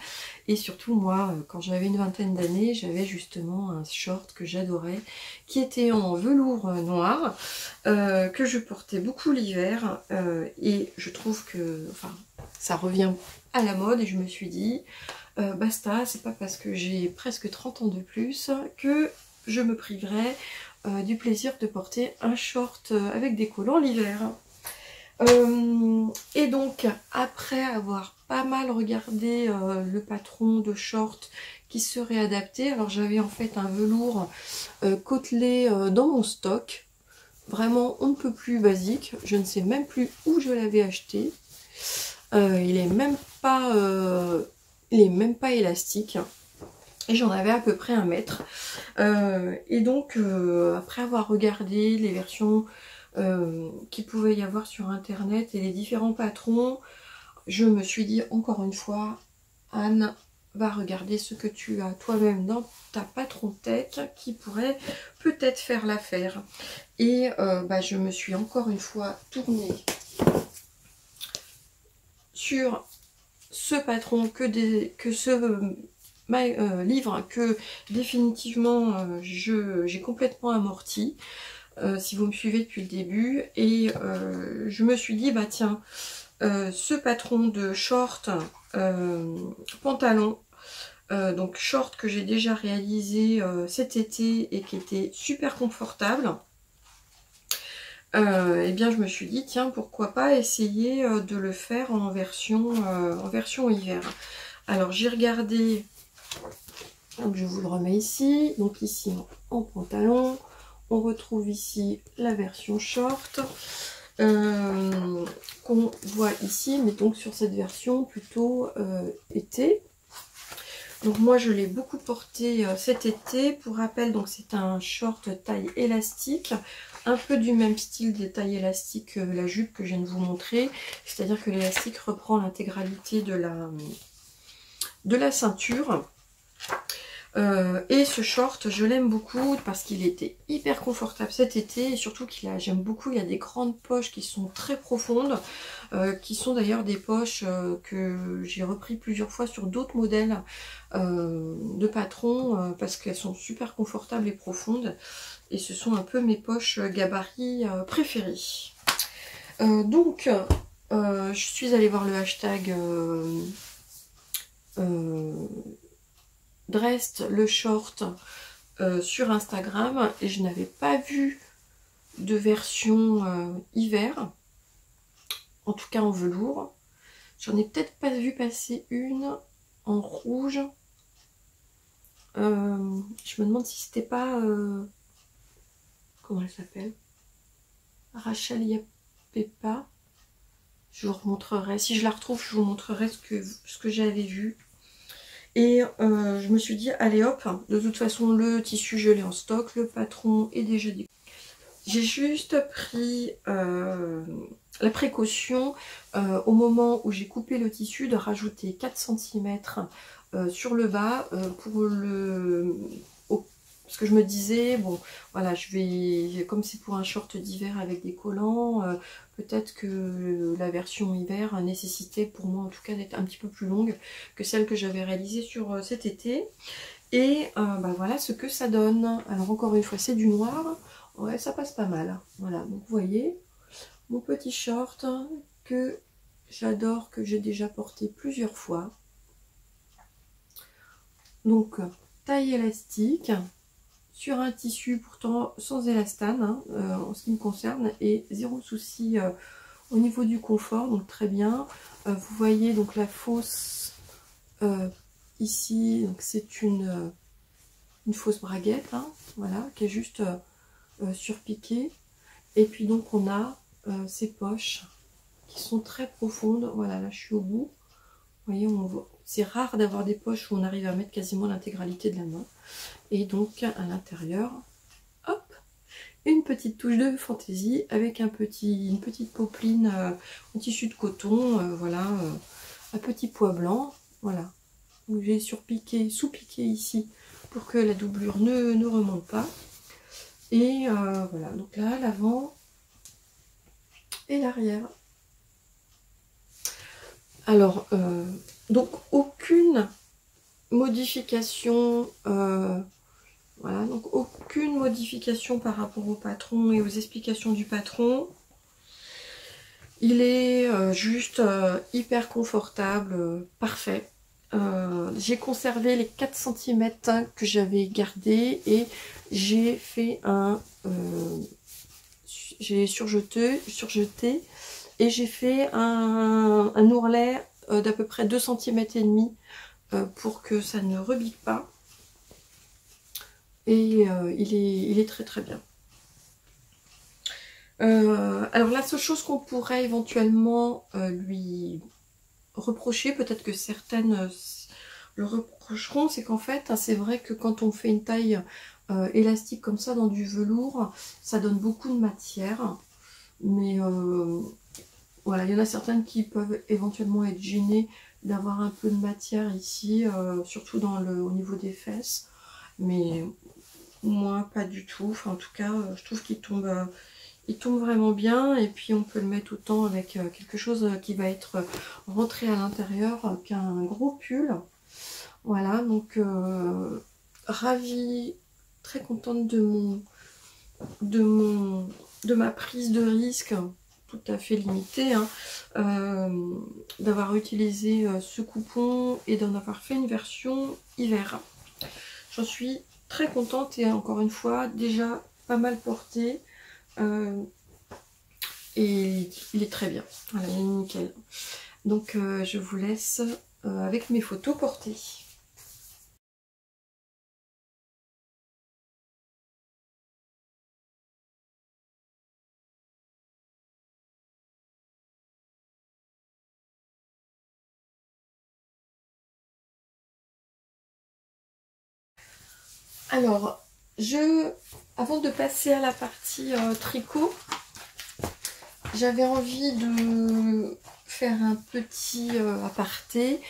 Et surtout, moi, quand j'avais une vingtaine d'années, j'avais justement un short que j'adorais, qui était en velours noir, que je portais beaucoup l'hiver, et je trouve que, enfin, ça revient à la mode, et je me suis dit... basta, c'est pas parce que j'ai presque 30 ans de plus que je me priverai du plaisir de porter un short avec des collants l'hiver. Et donc, après avoir pas mal regardé le patron de short qui serait adapté, alors j'avais en fait un velours côtelé dans mon stock, vraiment on ne peut plus basique, je ne sais même plus où je l'avais acheté, il est même pas élastique. Et j'en avais à peu près 1 mètre. Et donc, après avoir regardé les versions qu'il pouvait y avoir sur internet et les différents patrons, je me suis dit encore une fois, Anne, va regarder ce que tu as toi-même dans ta patron tech qui pourrait peut-être faire l'affaire. Et je me suis encore une fois tournée sur ce patron livre que définitivement j'ai complètement amorti, si vous me suivez depuis le début, et je me suis dit bah tiens, ce patron de short pantalon, donc short que j'ai déjà réalisé cet été et qui était super confortable, et bien je me suis dit tiens, pourquoi pas essayer de le faire en version hiver. Alors j'ai regardé, donc je vous le remets ici, donc ici en pantalon, on retrouve ici la version short qu'on voit ici, mais donc sur cette version plutôt été. Donc moi je l'ai beaucoup porté cet été. Pour rappel, donc c'est un short taille élastique, un peu du même style des tailles élastiques que la jupe que je viens de vous montrer, c'est-à-dire que l'élastique reprend l'intégralité de la ceinture. Et ce short, je l'aime beaucoup parce qu'il était hyper confortable cet été, et surtout j'aime beaucoup, il y a des grandes poches qui sont très profondes, qui sont d'ailleurs des poches que j'ai repris plusieurs fois sur d'autres modèles de patron, parce qu'elles sont super confortables et profondes, et ce sont un peu mes poches gabarit préférées. Donc, je suis allée voir le hashtag Dressed le short sur Instagram et je n'avais pas vu de version hiver, en tout cas en velours. J'en ai peut-être pas vu passer une en rouge. Je me demande si c'était pas... comment elle s'appelle? Rachel Yappepa. Je vous remontrerai. Si je la retrouve, je vous montrerai ce que j'avais vu. Et je me suis dit, allez hop, de toute façon, le tissu, je l'ai en stock. Le patron est déjà découpé. J'ai juste pris la précaution au moment où j'ai coupé le tissu de rajouter 4 cm sur le bas parce que je me disais, bon voilà, comme c'est pour un short d'hiver avec des collants, peut-être que la version hiver nécessitait pour moi en tout cas d'être un petit peu plus longue que celle que j'avais réalisée sur cet été. Et bah voilà ce que ça donne. Alors encore une fois, c'est du noir. Ouais, ça passe pas mal. Voilà, donc vous voyez, mon petit short que j'adore, que j'ai déjà porté plusieurs fois. Donc, taille élastique, sur un tissu pourtant sans élastane, hein, en ce qui me concerne, et zéro souci au niveau du confort, donc très bien. Vous voyez donc la fausse ici, donc c'est une fausse braguette, hein, voilà, qui est juste... surpiqué, et puis donc on a ces poches qui sont très profondes. Voilà, là je suis au bout, vous voyez, c'est rare d'avoir des poches où on arrive à mettre quasiment l'intégralité de la main. Et donc à l'intérieur, hop, une petite touche de fantaisie avec une petite popeline en tissu de coton, voilà, un petit pois blanc, voilà, où j'ai sous-piqué ici pour que la doublure ne remonte pas. Et voilà, donc là, l'avant et l'arrière. Alors, donc aucune modification, voilà, donc aucune modification par rapport au patron et aux explications du patron. Il est juste hyper confortable, parfait. J'ai conservé les 4 cm que j'avais gardés et j'ai fait j'ai surjeté et j'ai fait un ourlet d'à peu près 2 cm et demi pour que ça ne rebique pas. Et il est très très bien. Alors la seule chose qu'on pourrait éventuellement lui reprocher, peut-être que certaines le reprocheront, c'est qu'en fait, c'est vrai que quand on fait une taille élastique comme ça dans du velours, ça donne beaucoup de matière. Mais voilà, il y en a certaines qui peuvent éventuellement être gênées d'avoir un peu de matière ici, surtout au niveau des fesses. Mais moi, pas du tout. Enfin, en tout cas, je trouve qu'il tombe vraiment bien. Et puis, on peut le mettre autant avec quelque chose qui va être rentré à l'intérieur qu'un gros pull. Voilà, donc ravie, très contente de ma prise de risque tout à fait limitée, hein, d'avoir utilisé ce coupon et d'en avoir fait une version hiver. J'en suis très contente et encore une fois déjà pas mal porté et il est très bien. Voilà, il est nickel. Donc je vous laisse avec mes photos portées. Alors, avant de passer à la partie tricot, j'avais envie de faire un petit aparté,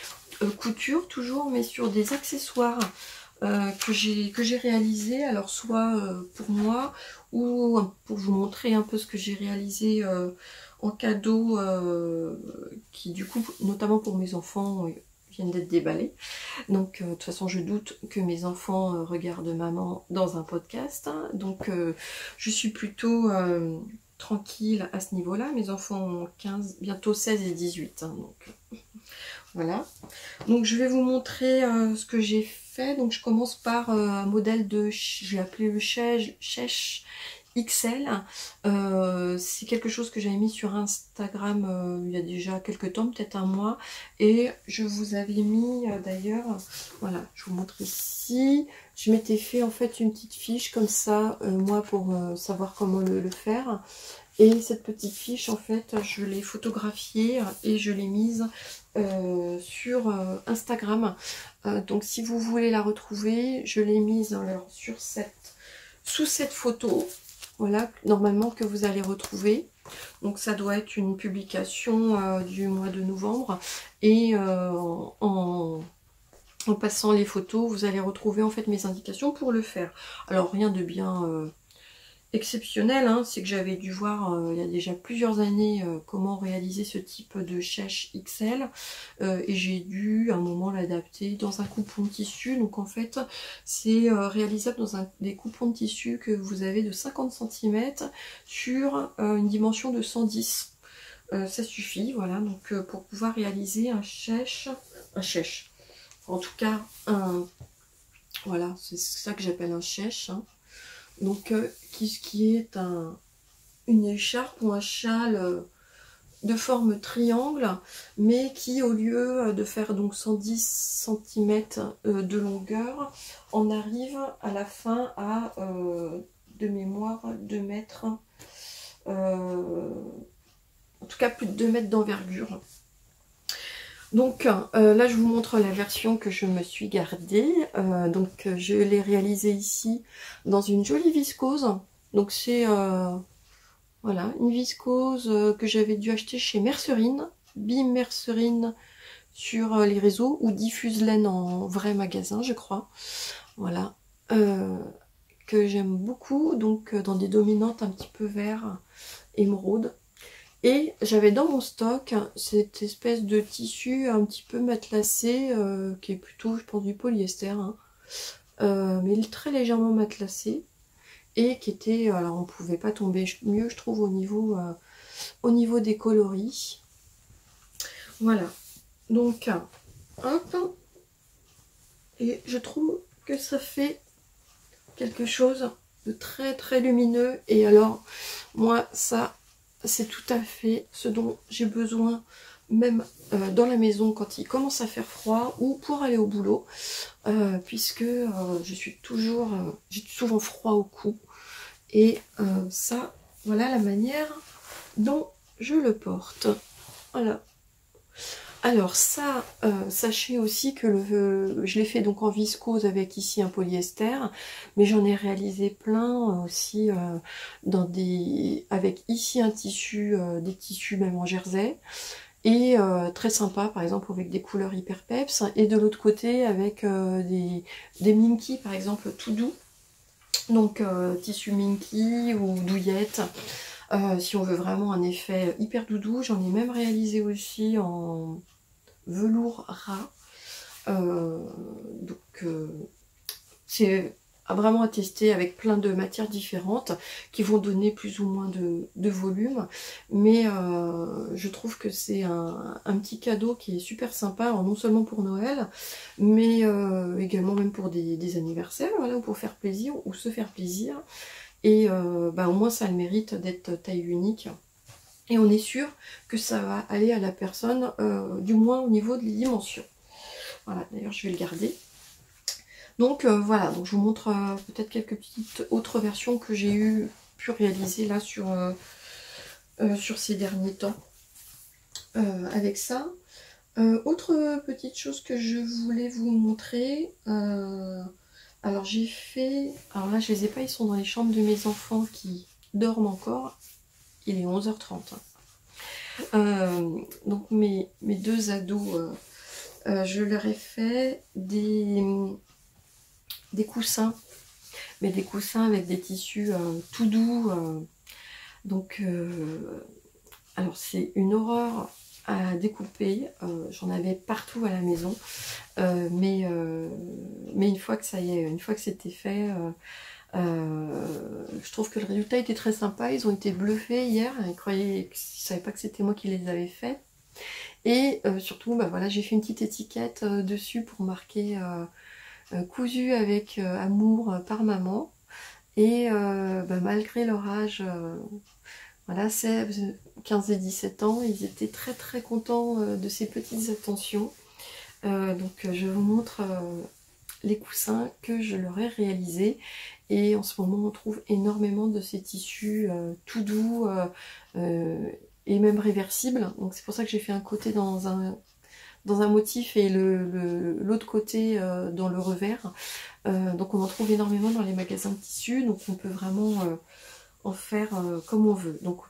couture toujours, mais sur des accessoires que j'ai réalisé, alors soit pour moi, ou pour vous montrer un peu ce que j'ai réalisé en cadeau, qui du coup, notamment pour mes enfants, viennent d'être déballés. Donc de toute façon je doute que mes enfants regardent maman dans un podcast, hein. Donc je suis plutôt tranquille à ce niveau là. Mes enfants ont 15, bientôt 16 et 18, hein, donc Voilà. Donc je vais vous montrer ce que j'ai fait. Donc je commence par un modèle de, j'ai appelé le Chèche XL. C'est quelque chose que j'avais mis sur Instagram il y a déjà quelques temps, peut-être un mois. Et je vous avais mis d'ailleurs, voilà, je vous montre ici. Je m'étais fait en fait une petite fiche comme ça, moi pour savoir comment le faire. Et cette petite fiche, en fait, je l'ai photographiée et je l'ai mise sur Instagram. Donc si vous voulez la retrouver, je l'ai mise alors, sous cette photo. Voilà, normalement que vous allez retrouver. Donc ça doit être une publication du mois de novembre. Et en passant les photos, vous allez retrouver en fait mes indications pour le faire. Alors rien de bien exceptionnel, hein, c'est que j'avais dû voir il y a déjà plusieurs années comment réaliser ce type de Chèche XL et j'ai dû à un moment l'adapter dans un coupon de tissu. Donc en fait c'est réalisable dans des coupons de tissu que vous avez de 50 cm sur une dimension de 110. Ça suffit, voilà, donc pour pouvoir réaliser un chèche, en tout cas voilà, c'est ça que j'appelle un chèche, hein. Donc qui est une écharpe ou un châle de forme triangle, mais qui au lieu de faire donc 110 cm de longueur, on arrive à la fin à de mémoire 2 mètres, en tout cas plus de 2 mètres d'envergure. Donc là je vous montre la version que je me suis gardée. Donc je l'ai réalisée ici dans une jolie viscose. Donc c'est voilà, une viscose que j'avais dû acheter chez Mercerine, Bim Mercerine sur les réseaux, ou Diffuse Laine en vrai magasin je crois. Voilà, que j'aime beaucoup, donc dans des dominantes un petit peu vert émeraude. Et j'avais dans mon stock cette espèce de tissu un petit peu matelassé, qui est plutôt, je pense, du polyester, hein, mais très légèrement matelassé, et qui était, alors on pouvait pas tomber mieux, je trouve, au niveau des coloris. Voilà, donc, hop, et je trouve que ça fait quelque chose de très très lumineux, et alors, moi, ça... c'est tout à fait ce dont j'ai besoin, même dans la maison quand il commence à faire froid ou pour aller au boulot, puisque j'ai souvent froid au cou. Et ça, voilà la manière dont je le porte. Voilà. Alors ça, sachez aussi que je l'ai fait donc en viscose avec ici un polyester, mais j'en ai réalisé plein aussi avec ici un tissu, des tissus même en jersey, et très sympa par exemple avec des couleurs hyper peps, et de l'autre côté avec des minky par exemple tout doux, donc tissu minky ou douillette. Si on veut vraiment un effet hyper doudou, j'en ai même réalisé aussi en velours ras. Donc c'est vraiment à tester avec plein de matières différentes qui vont donner plus ou moins de volume. Mais je trouve que c'est un petit cadeau qui est super sympa, alors non seulement pour Noël, mais également même pour des anniversaires, voilà, pour faire plaisir ou se faire plaisir. Et au moins ça a le mérite d'être taille unique. Et on est sûr que ça va aller à la personne, du moins au niveau des dimensions. Voilà, d'ailleurs je vais le garder. Donc voilà, donc je vous montre peut-être quelques petites autres versions que j'ai pu réaliser là sur ces derniers temps avec ça. Autre petite chose que je voulais vous montrer, alors j'ai fait, alors là je les ai pas, ils sont dans les chambres de mes enfants qui dorment encore, il est 11h30. Donc mes deux ados, je leur ai fait des coussins, mais des coussins avec des tissus tout doux. Donc, alors c'est une horreur à découper, j'en avais partout à la maison, mais une fois que ça y est, une fois que c'était fait, je trouve que le résultat était très sympa. Ils ont été bluffés hier, ils savaient pas que c'était moi qui les avais fait. Et surtout, bah, voilà, j'ai fait une petite étiquette dessus pour marquer cousu avec amour par maman. Et bah, malgré leur âge, voilà, Seb, 15 et 17 ans, ils étaient très très contents de ces petites attentions. Donc je vous montre les coussins que je leur ai réalisés. Et en ce moment, on trouve énormément de ces tissus tout doux et même réversibles. Donc c'est pour ça que j'ai fait un côté dans un motif et l'autre côté dans le revers. Donc on en trouve énormément dans les magasins de tissus. Donc on peut vraiment en faire comme on veut. Donc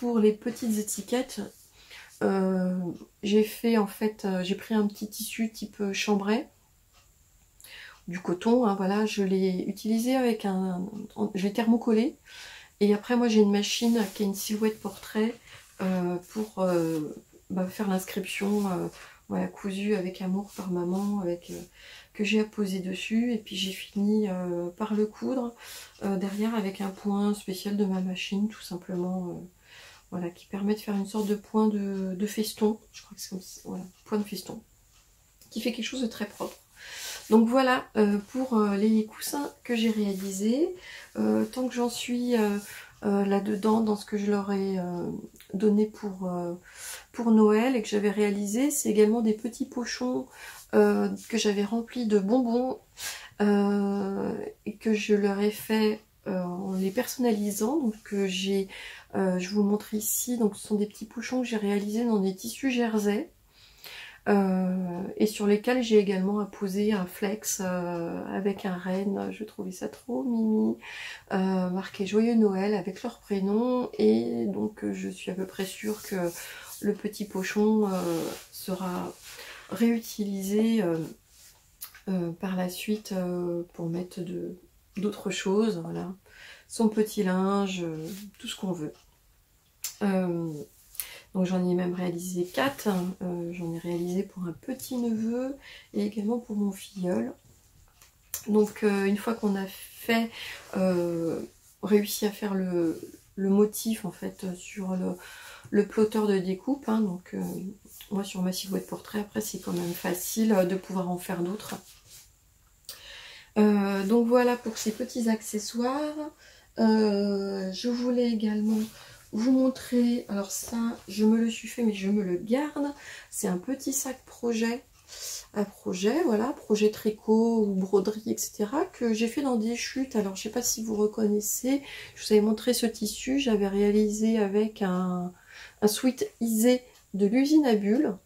pour les petites étiquettes, j'ai fait en fait, j'ai pris un petit tissu type chambray, du coton, hein, voilà, je l'ai utilisé avec je l'ai thermocollé, et après moi j'ai une machine qui a une silhouette portrait pour bah, faire l'inscription, voilà, cousu avec amour par maman, avec que j'ai apposé dessus, et puis j'ai fini par le coudre derrière avec un point spécial de ma machine, tout simplement. Voilà, qui permet de faire une sorte de point de feston. Je crois que c'est comme ça. Voilà, point de feston. Qui fait quelque chose de très propre. Donc voilà pour les coussins que j'ai réalisés. Tant que j'en suis là-dedans, dans ce que je leur ai donné pour Noël et que j'avais réalisé, c'est également des petits pochons que j'avais remplis de bonbons et que je leur ai fait en les personnalisant. Donc je vous montre ici, donc ce sont des petits pochons que j'ai réalisés dans des tissus jersey et sur lesquels j'ai également apposé un flex avec un renne. Je trouvais ça trop mimi, marqué Joyeux Noël avec leur prénom, et donc je suis à peu près sûre que le petit pochon sera réutilisé par la suite pour mettre d'autres choses, voilà, son petit linge, tout ce qu'on veut. Donc j'en ai même réalisé 4, j'en ai réalisé pour un petit neveu et également pour mon filleul. Donc une fois qu'on a fait, réussi à faire le motif en fait sur le plotter de découpe, hein, donc moi sur ma silhouette portrait, après c'est quand même facile de pouvoir en faire d'autres. Donc voilà pour ces petits accessoires. Je voulais également vous montrer, alors ça je me le suis fait mais je me le garde, c'est un petit sac projet, voilà, projet tricot ou broderie, etc., que j'ai fait dans des chutes. Alors je sais pas si vous reconnaissez, je vous avais montré ce tissu, j'avais réalisé avec un sweat isé de l'usine à bulles,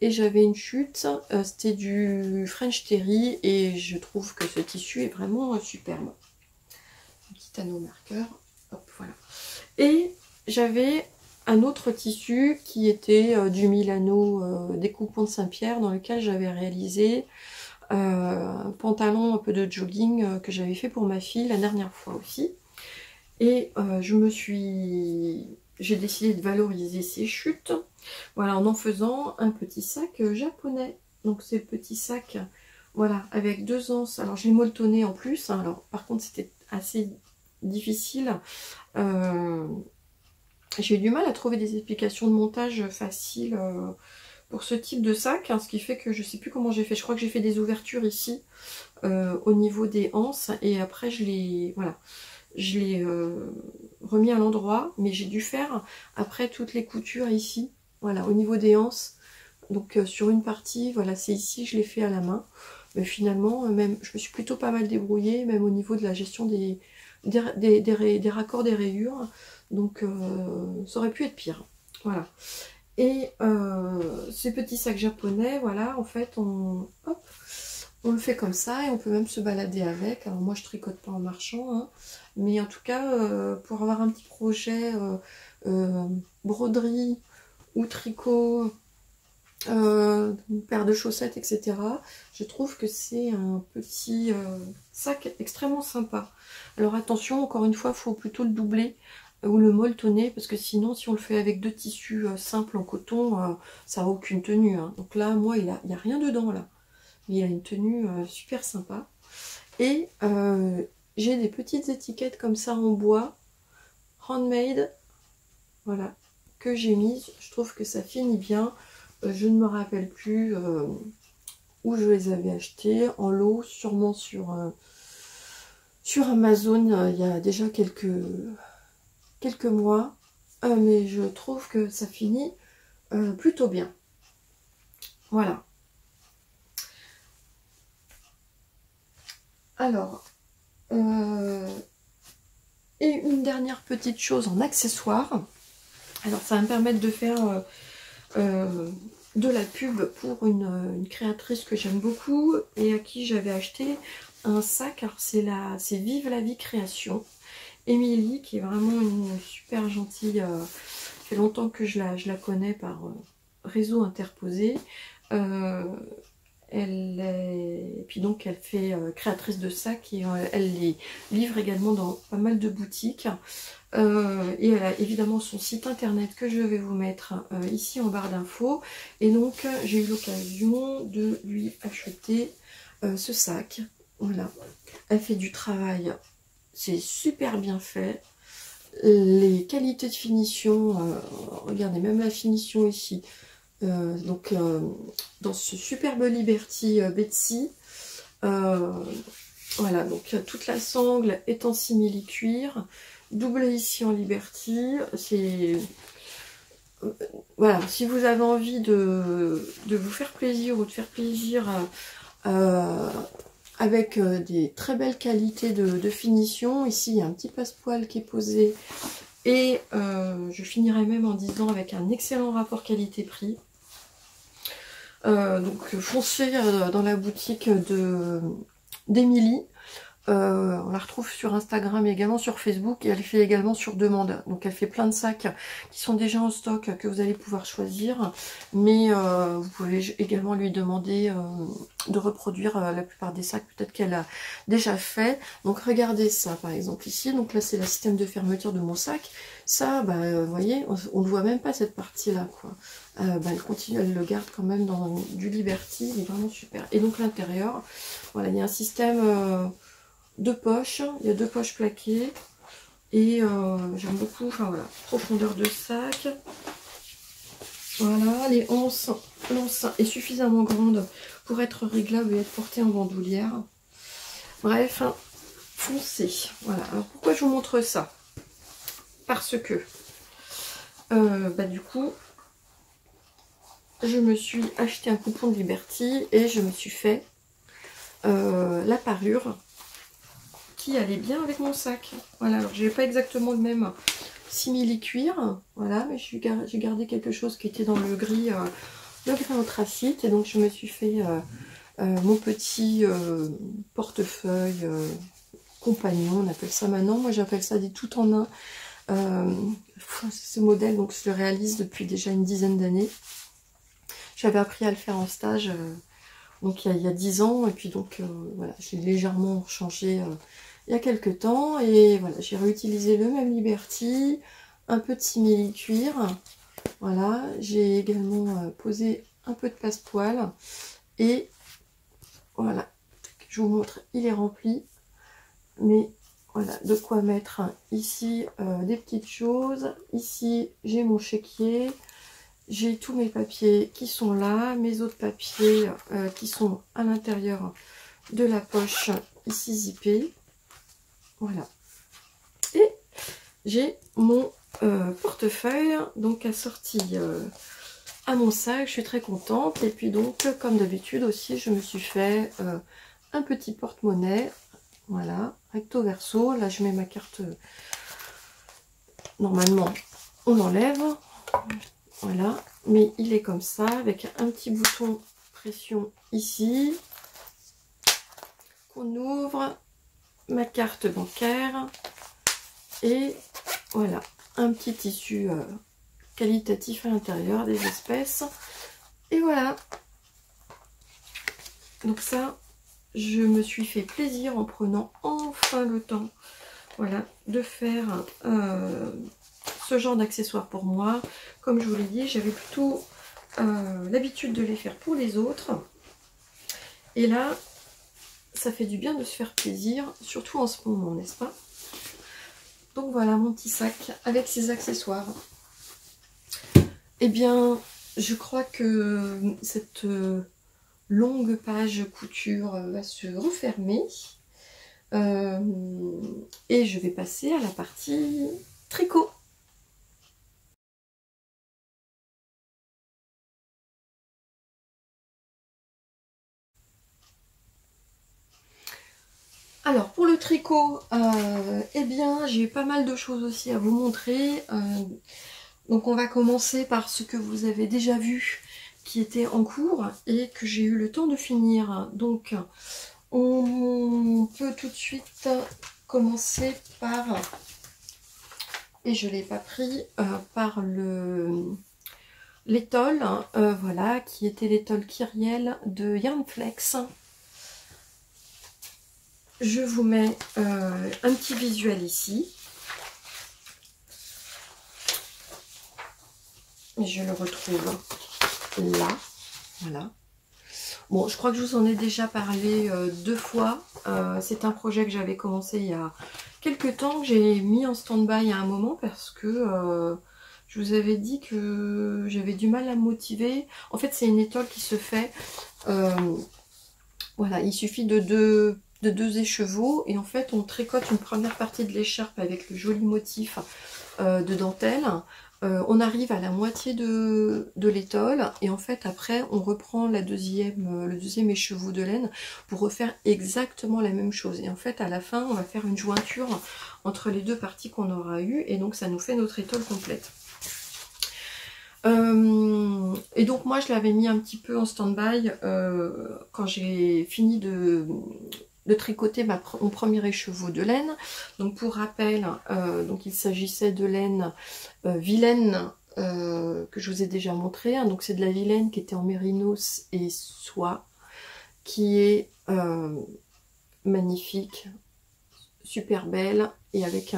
et j'avais une chute, c'était du French Terry, et je trouve que ce tissu est vraiment superbe. Un petit anneau marqueur, hop, voilà. Et j'avais un autre tissu qui était du Milano découpant de Saint-Pierre, dans lequel j'avais réalisé un pantalon un peu de jogging que j'avais fait pour ma fille la dernière fois aussi. Et j'ai décidé de valoriser ces chutes, voilà, en faisant un petit sac japonais. Donc c'est le petit sac, voilà, avec 2 anses. Alors j'ai molletonné en plus, hein. Alors par contre c'était assez difficile. J'ai eu du mal à trouver des explications de montage faciles pour ce type de sac, hein, ce qui fait que je sais plus comment j'ai fait. Je crois que j'ai fait des ouvertures ici au niveau des anses, et après je l'ai remis à l'endroit, mais j'ai dû faire après toutes les coutures ici, voilà, au niveau des anses. Donc sur une partie, voilà, c'est ici, je l'ai fait à la main. Mais finalement, même, je me suis plutôt pas mal débrouillée, même au niveau de la gestion des raccords des rayures. Donc ça aurait pu être pire. Voilà. Et ces petits sacs japonais, voilà, en fait, on le fait comme ça, et on peut même se balader avec. Alors moi je tricote pas en marchant, hein, mais en tout cas pour avoir un petit projet broderie ou tricot, une paire de chaussettes, etc., je trouve que c'est un petit sac extrêmement sympa. Alors attention, encore une fois, il faut plutôt le doubler ou le molletonner, parce que sinon si on le fait avec 2 tissus simples en coton, ça n'a aucune tenue, hein. Donc là, moi, il n'y a rien dedans là. Il a une tenue super sympa. Et j'ai des petites étiquettes comme ça en bois, handmade, voilà, que j'ai mises. Je trouve que ça finit bien. Je ne me rappelle plus où je les avais achetés. En lot, sûrement sur Amazon, il y a déjà quelques mois. Mais je trouve que ça finit plutôt bien. Voilà. Alors, et une dernière petite chose en accessoire. Alors, ça va me permettre de faire de la pub pour une créatrice que j'aime beaucoup et à qui j'avais acheté un sac. Alors, c'est Vive la vie création. Émilie, qui est vraiment une super gentille. Ça fait longtemps que je la connais par réseau interposé. Et puis donc elle fait créatrice de sacs et elle les livre également dans pas mal de boutiques. Et elle a évidemment son site internet que je vais vous mettre ici en barre d'infos. Et donc j'ai eu l'occasion de lui acheter ce sac. Voilà, elle fait du travail, c'est super bien fait. Les qualités de finition, regardez même la finition ici. Dans ce superbe Liberty Betsy, voilà, donc toute la sangle est en simili-cuir, doublé ici en Liberty. C'est voilà, si vous avez envie de vous faire plaisir ou de faire plaisir avec des très belles qualités de finition. Ici, il y a un petit passepoil qui est posé. Et je finirai même en disant avec un excellent rapport qualité-prix. Donc foncez dans la boutique d'Émilie. On la retrouve sur Instagram et également sur Facebook, et elle fait également sur demande. Donc elle fait plein de sacs qui sont déjà en stock que vous allez pouvoir choisir, mais vous pouvez également lui demander de reproduire la plupart des sacs peut-être qu'elle a déjà fait. Donc regardez ça par exemple ici, donc là c'est le système de fermeture de mon sac. Ça, vous voyez, on ne voit même pas cette partie là quoi. Elle continue, elle le garde quand même dans du Liberty, il est vraiment super. Et donc l'intérieur, voilà, il y a un système de poches, il y a 2 poches plaquées, et j'aime beaucoup, enfin voilà, profondeur de sac. Voilà, l'anse est suffisamment grande pour être réglable et être portée en bandoulière. Bref, foncez. Voilà, alors pourquoi je vous montre ça? Parce que, du coup, je me suis acheté un coupon de Liberty et je me suis fait la parure qui allait bien avec mon sac. Voilà, alors j'ai pas exactement le même simili-cuir, voilà, mais j'ai gardé quelque chose qui était dans le gris anthracite, et donc je me suis fait mon petit portefeuille compagnon, on appelle ça maintenant, moi j'appelle ça des tout en un. Ce modèle, donc je le réalise depuis déjà une dizaine d'années. J'avais appris à le faire en stage donc il y a 10 ans, et puis donc voilà, j'ai légèrement changé il y a quelques temps, et voilà, j'ai réutilisé le même Liberty, un peu de simili-cuir. Voilà, j'ai également posé un peu de passepoil, et voilà, je vous montre, il est rempli, mais voilà, de quoi mettre ici des petites choses. Ici, j'ai mon chéquier. J'ai tous mes papiers qui sont là, mes autres papiers qui sont à l'intérieur de la poche, ici zippée. Voilà. Et j'ai mon portefeuille, donc assorti à mon sac. Je suis très contente. Et puis donc, comme d'habitude aussi, je me suis fait un petit porte-monnaie. Voilà, recto verso. Là, je mets ma carte. Normalement, on l'enlève. Voilà, mais il est comme ça, avec un petit bouton pression ici, qu'on ouvre, ma carte bancaire, et voilà, un petit tissu qualitatif à l'intérieur, des espèces, et voilà. Donc ça, je me suis fait plaisir en prenant enfin le temps, voilà, de faire ce genre d'accessoires pour moi. Comme je vous l'ai dit, j'avais plutôt l'habitude de les faire pour les autres. Et là, ça fait du bien de se faire plaisir, surtout en ce moment, n'est-ce pas? Donc voilà mon petit sac avec ses accessoires. Eh bien, je crois que cette longue page couture va se refermer. Et je vais passer à la partie tricot. Alors pour le tricot, eh bien j'ai pas mal de choses aussi à vous montrer. Donc on va commencer par ce que vous avez déjà vu qui était en cours et que j'ai eu le temps de finir. Donc on peut tout de suite commencer par, et je ne l'ai pas pris, par l'étole, voilà, qui était l'étole Kyriel de Yarnflex. Je vous mets un petit visuel ici. Et je le retrouve là, voilà. Bon, je crois que je vous en ai déjà parlé 2 fois. C'est un projet que j'avais commencé il y a quelques temps, que j'ai mis en stand-by à un moment parce que je vous avais dit que j'avais du mal à me motiver. En fait, c'est une étole qui se fait, voilà, il suffit de deux écheveaux et en fait, on tricote une première partie de l'écharpe avec le joli motif de dentelle. On arrive à la moitié de l'étole et en fait après on reprend le deuxième écheveau de laine pour refaire exactement la même chose. Et en fait à la fin on va faire une jointure entre les deux parties qu'on aura eues et donc ça nous fait notre étole complète. Et donc moi je l'avais mis un petit peu en stand-by quand j'ai fini de tricoter mon premier écheveau de laine. Donc pour rappel, donc il s'agissait de laine vilaine que je vous ai déjà montré. Hein. Donc c'est de la vilaine qui était en mérinos et soie, qui est magnifique, super belle et avec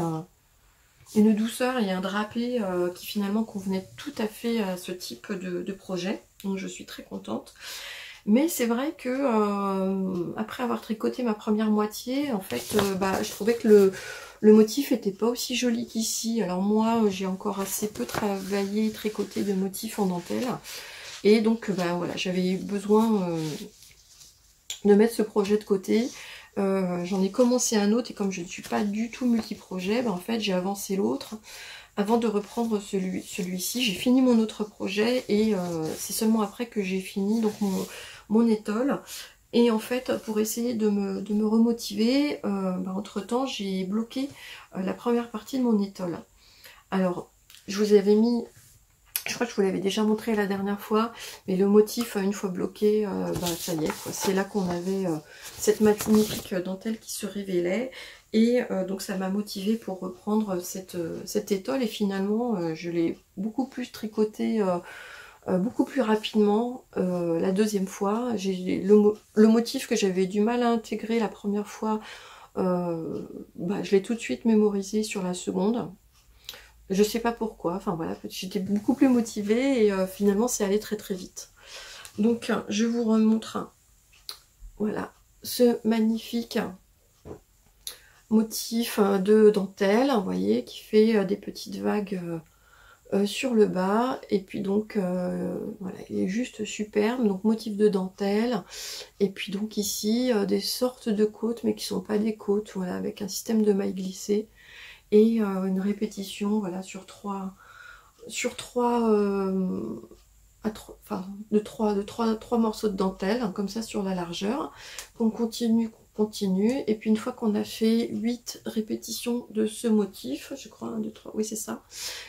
une douceur et un drapé qui finalement convenait tout à fait à ce type de projet. Donc je suis très contente. Mais c'est vrai que après avoir tricoté ma première moitié, en fait, je trouvais que le motif était pas aussi joli qu'ici. Alors moi, j'ai encore assez peu travaillé, tricoté de motifs en dentelle. Et donc, voilà, j'avais eu besoin de mettre ce projet de côté. J'en ai commencé un autre et comme je ne suis pas du tout multi-projet, en fait, j'ai avancé l'autre. Avant de reprendre celui-ci, j'ai fini mon autre projet et c'est seulement après que j'ai fini donc mon étole. Et en fait, pour essayer de me remotiver, entre temps, j'ai bloqué la première partie de mon étole. Alors, je vous avais mis, je crois que je vous l'avais déjà montré la dernière fois, mais le motif, une fois bloqué, ça y est, c'est là qu'on avait cette magnifique dentelle qui se révélait. Et donc ça m'a motivée pour reprendre cette étole et finalement je l'ai beaucoup plus tricoté beaucoup plus rapidement la deuxième fois. J'ai le motif que j'avais du mal à intégrer la première fois, je l'ai tout de suite mémorisé sur la seconde. Je sais pas pourquoi, enfin voilà, j'étais beaucoup plus motivée et finalement c'est allé très très vite. Donc je vous remontre, voilà, ce magnifique motif de dentelle, vous voyez, qui fait des petites vagues sur le bas. Et puis donc, voilà, il est juste superbe. Donc motif de dentelle. Et puis donc ici, des sortes de côtes, mais qui sont pas des côtes, voilà, avec un système de mailles glissées. Et une répétition, voilà, sur trois morceaux de dentelle, hein, comme ça sur la largeur. On continue, et puis une fois qu'on a fait 8 répétitions de ce motif, je crois 1, 2, 3, oui c'est ça,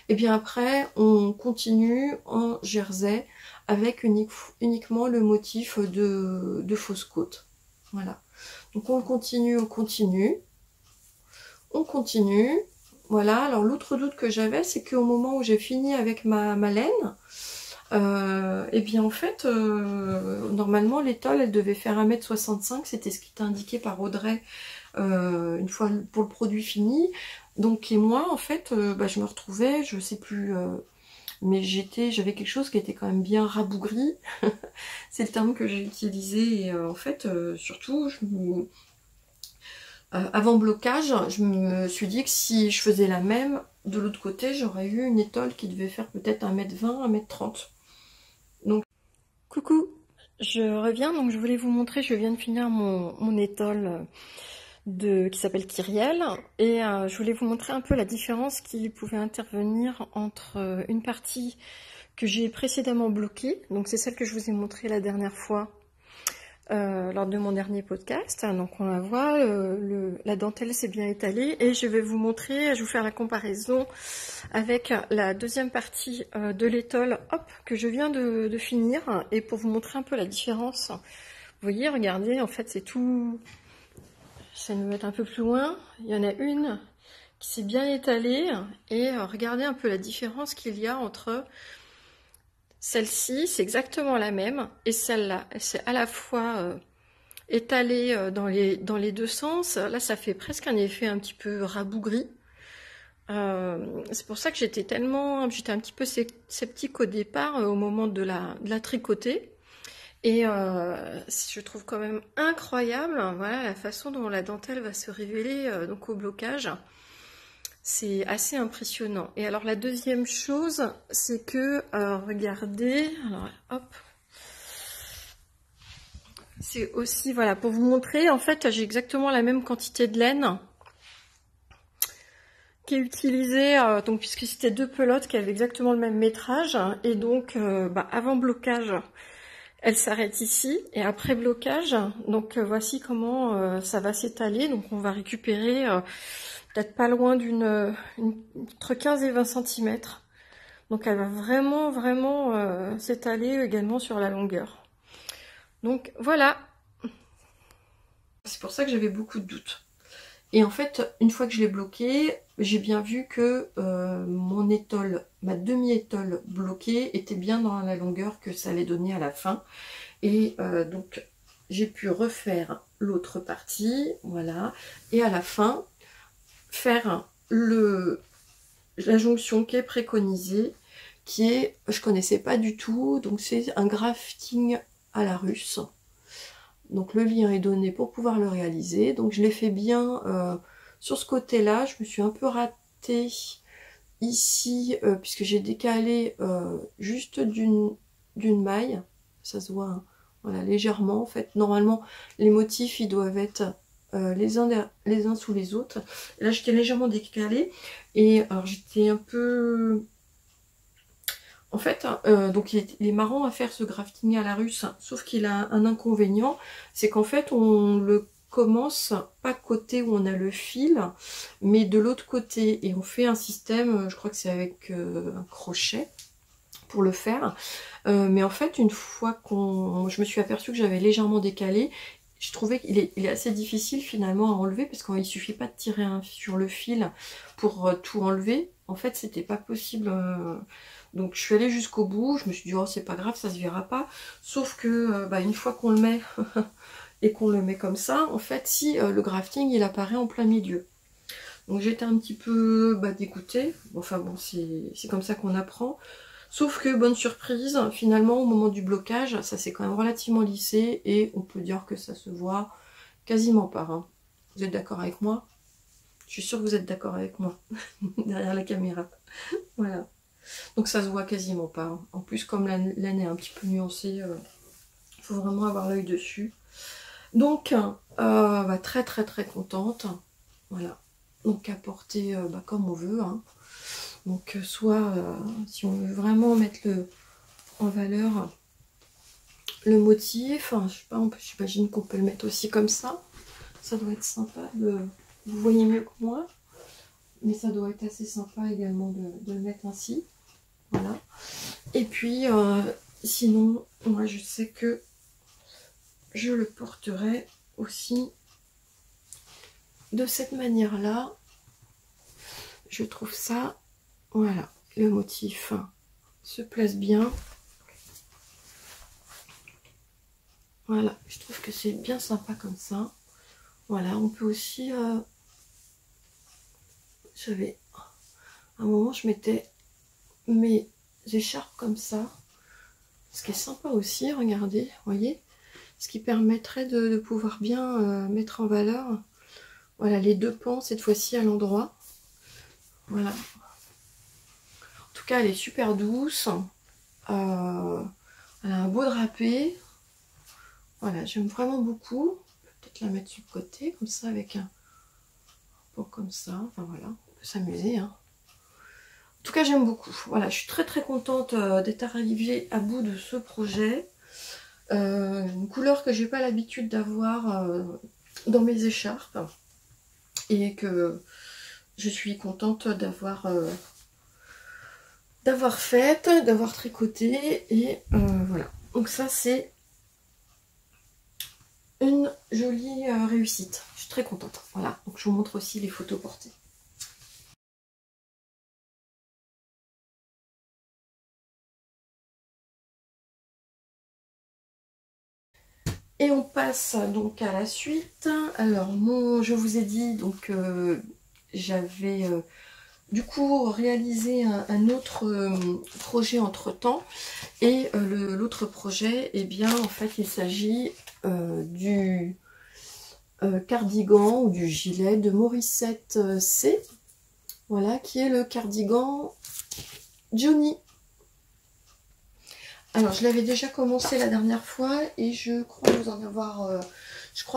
et bien après on continue en jersey avec uniquement le motif de fausse côte. Voilà, donc on continue, voilà. Alors l'autre doute que j'avais, c'est qu'au moment où j'ai fini avec ma laine, et bien en fait, normalement l'étole elle devait faire 1,65 m, c'était ce qui était indiqué par Audrey une fois pour le produit fini. Donc et moi en fait, je me retrouvais, je sais plus, mais j'avais quelque chose qui était quand même bien rabougri, c'est le terme que j'ai utilisé, et en fait, surtout, avant blocage, je me suis dit que si je faisais la même, de l'autre côté, j'aurais eu une étole qui devait faire peut-être 1,20 m, 1,30 m. Coucou, je reviens, donc je voulais vous montrer, je viens de finir mon étole qui s'appelle Kyrielle, et je voulais vous montrer un peu la différence qui pouvait intervenir entre une partie que j'ai précédemment bloquée, donc c'est celle que je vous ai montrée la dernière fois lors de mon dernier podcast. Donc on la voit, la dentelle s'est bien étalée, et je vais vous montrer, je vais vous faire la comparaison avec la deuxième partie de l'étole, que je viens de finir, et pour vous montrer un peu la différence. Vous voyez, regardez, en fait c'est tout, je vais me mettre un peu plus loin, il y en a une qui s'est bien étalée, et regardez un peu la différence qu'il y a entre celle-ci, c'est exactement la même, et celle-là, c'est à la fois étalée dans les deux sens. Là ça fait presque un effet un petit peu rabougri. C'est pour ça que j'étais un petit peu sceptique au départ au moment de la tricoter, et je trouve quand même incroyable, voilà, la façon dont la dentelle va se révéler donc au blocage. C'est assez impressionnant. Et alors la deuxième chose, c'est que regardez, alors hop, c'est aussi, voilà, pour vous montrer, en fait j'ai exactement la même quantité de laine qui est utilisée, donc puisque c'était deux pelotes qui avaient exactement le même métrage, et donc avant blocage elle s'arrête ici, et après blocage, donc voici comment ça va s'étaler. Donc on va récupérer peut-être pas loin entre 15 et 20 cm. Donc elle va vraiment s'étaler également sur la longueur. Donc voilà, c'est pour ça que j'avais beaucoup de doutes. Et en fait, une fois que je l'ai bloqué, j'ai bien vu que mon étole, ma demi-étole bloquée, était bien dans la longueur que ça allait donner à la fin. Et donc, j'ai pu refaire l'autre partie, voilà. Et à la fin, faire la jonction qui est préconisée, qui est, je connaissais pas du tout, donc c'est un grafting à la russe. Donc le lien est donné pour pouvoir le réaliser. Donc je l'ai fait bien sur ce côté-là. Je me suis un peu ratée ici puisque j'ai décalé juste d'une maille. Ça se voit, hein, voilà, légèrement en fait. Normalement les motifs ils doivent être les uns sous les autres. Là j'étais légèrement décalée, et alors j'étais un peu... En fait, donc il est marrant à faire ce grafting à la russe, sauf qu'il a un inconvénient, c'est qu'en fait on le commence pas côté où on a le fil, mais de l'autre côté, et on fait un système, je crois que c'est avec un crochet pour le faire, mais en fait une fois je me suis aperçue que j'avais légèrement décalé, je trouvais qu'il est assez difficile finalement à enlever, parce qu'il suffit pas de tirer sur le fil pour tout enlever. En fait c'était pas possible. Donc je suis allée jusqu'au bout, je me suis dit oh c'est pas grave, ça se verra pas. Sauf que une fois qu'on le met et qu'on le met comme ça, en fait si le grafting il apparaît en plein milieu. Donc j'étais un petit peu dégoûtée. Enfin bon, c'est comme ça qu'on apprend. Sauf que bonne surprise, finalement au moment du blocage, ça s'est quand même relativement lissé, et on peut dire que ça se voit quasiment pas. Hein. Vous êtes d'accord avec moi? Je suis sûre que vous êtes d'accord avec moi derrière la caméra. Voilà. Donc ça se voit quasiment pas. Hein. En plus, comme la laine est un petit peu nuancée, il faut vraiment avoir l'œil dessus. Donc très contente. Voilà. Donc à porter comme on veut. Hein. Donc soit si on veut vraiment mettre en valeur le motif, je sais pas, j'imagine qu'on peut le mettre aussi comme ça. Ça doit être sympa. Vous voyez mieux que moi. Mais ça doit être assez sympa également de le mettre ainsi. Voilà. Et puis, sinon, moi je sais que je le porterai aussi de cette manière-là. Je trouve ça, voilà, le motif se place bien. Voilà, je trouve que c'est bien sympa comme ça. Voilà, on peut aussi... j'avais... À un moment, je mettais mes écharpes comme ça. Ce qui est sympa aussi, regardez, vous voyez, ce qui permettrait de pouvoir bien mettre en valeur, voilà, les deux pans cette fois-ci à l'endroit. Voilà. En tout cas, elle est super douce. Alors Elle a un beau drapé. Voilà, j'aime vraiment beaucoup. Peut-être la mettre sur le côté, comme ça, avec un pot comme ça. Enfin voilà, on peut s'amuser, hein. En tout cas, j'aime beaucoup. Voilà, je suis très très contente d'être arrivée à bout de ce projet. Une couleur que j'ai pas l'habitude d'avoir dans mes écharpes. Et que je suis contente d'avoir faite, d'avoir tricoté. Et voilà. Donc ça, c'est une jolie réussite. Je suis très contente. Voilà. Donc je vous montre aussi les photos portées. Et on passe donc à la suite. Alors, je vous ai dit, donc j'avais du coup réalisé un autre projet entre temps. Et l'autre projet, eh bien, en fait, il s'agit du cardigan ou du gilet de Morissette C. Voilà, qui est le cardigan Johnny. Alors, je l'avais déjà commencé la dernière fois et je crois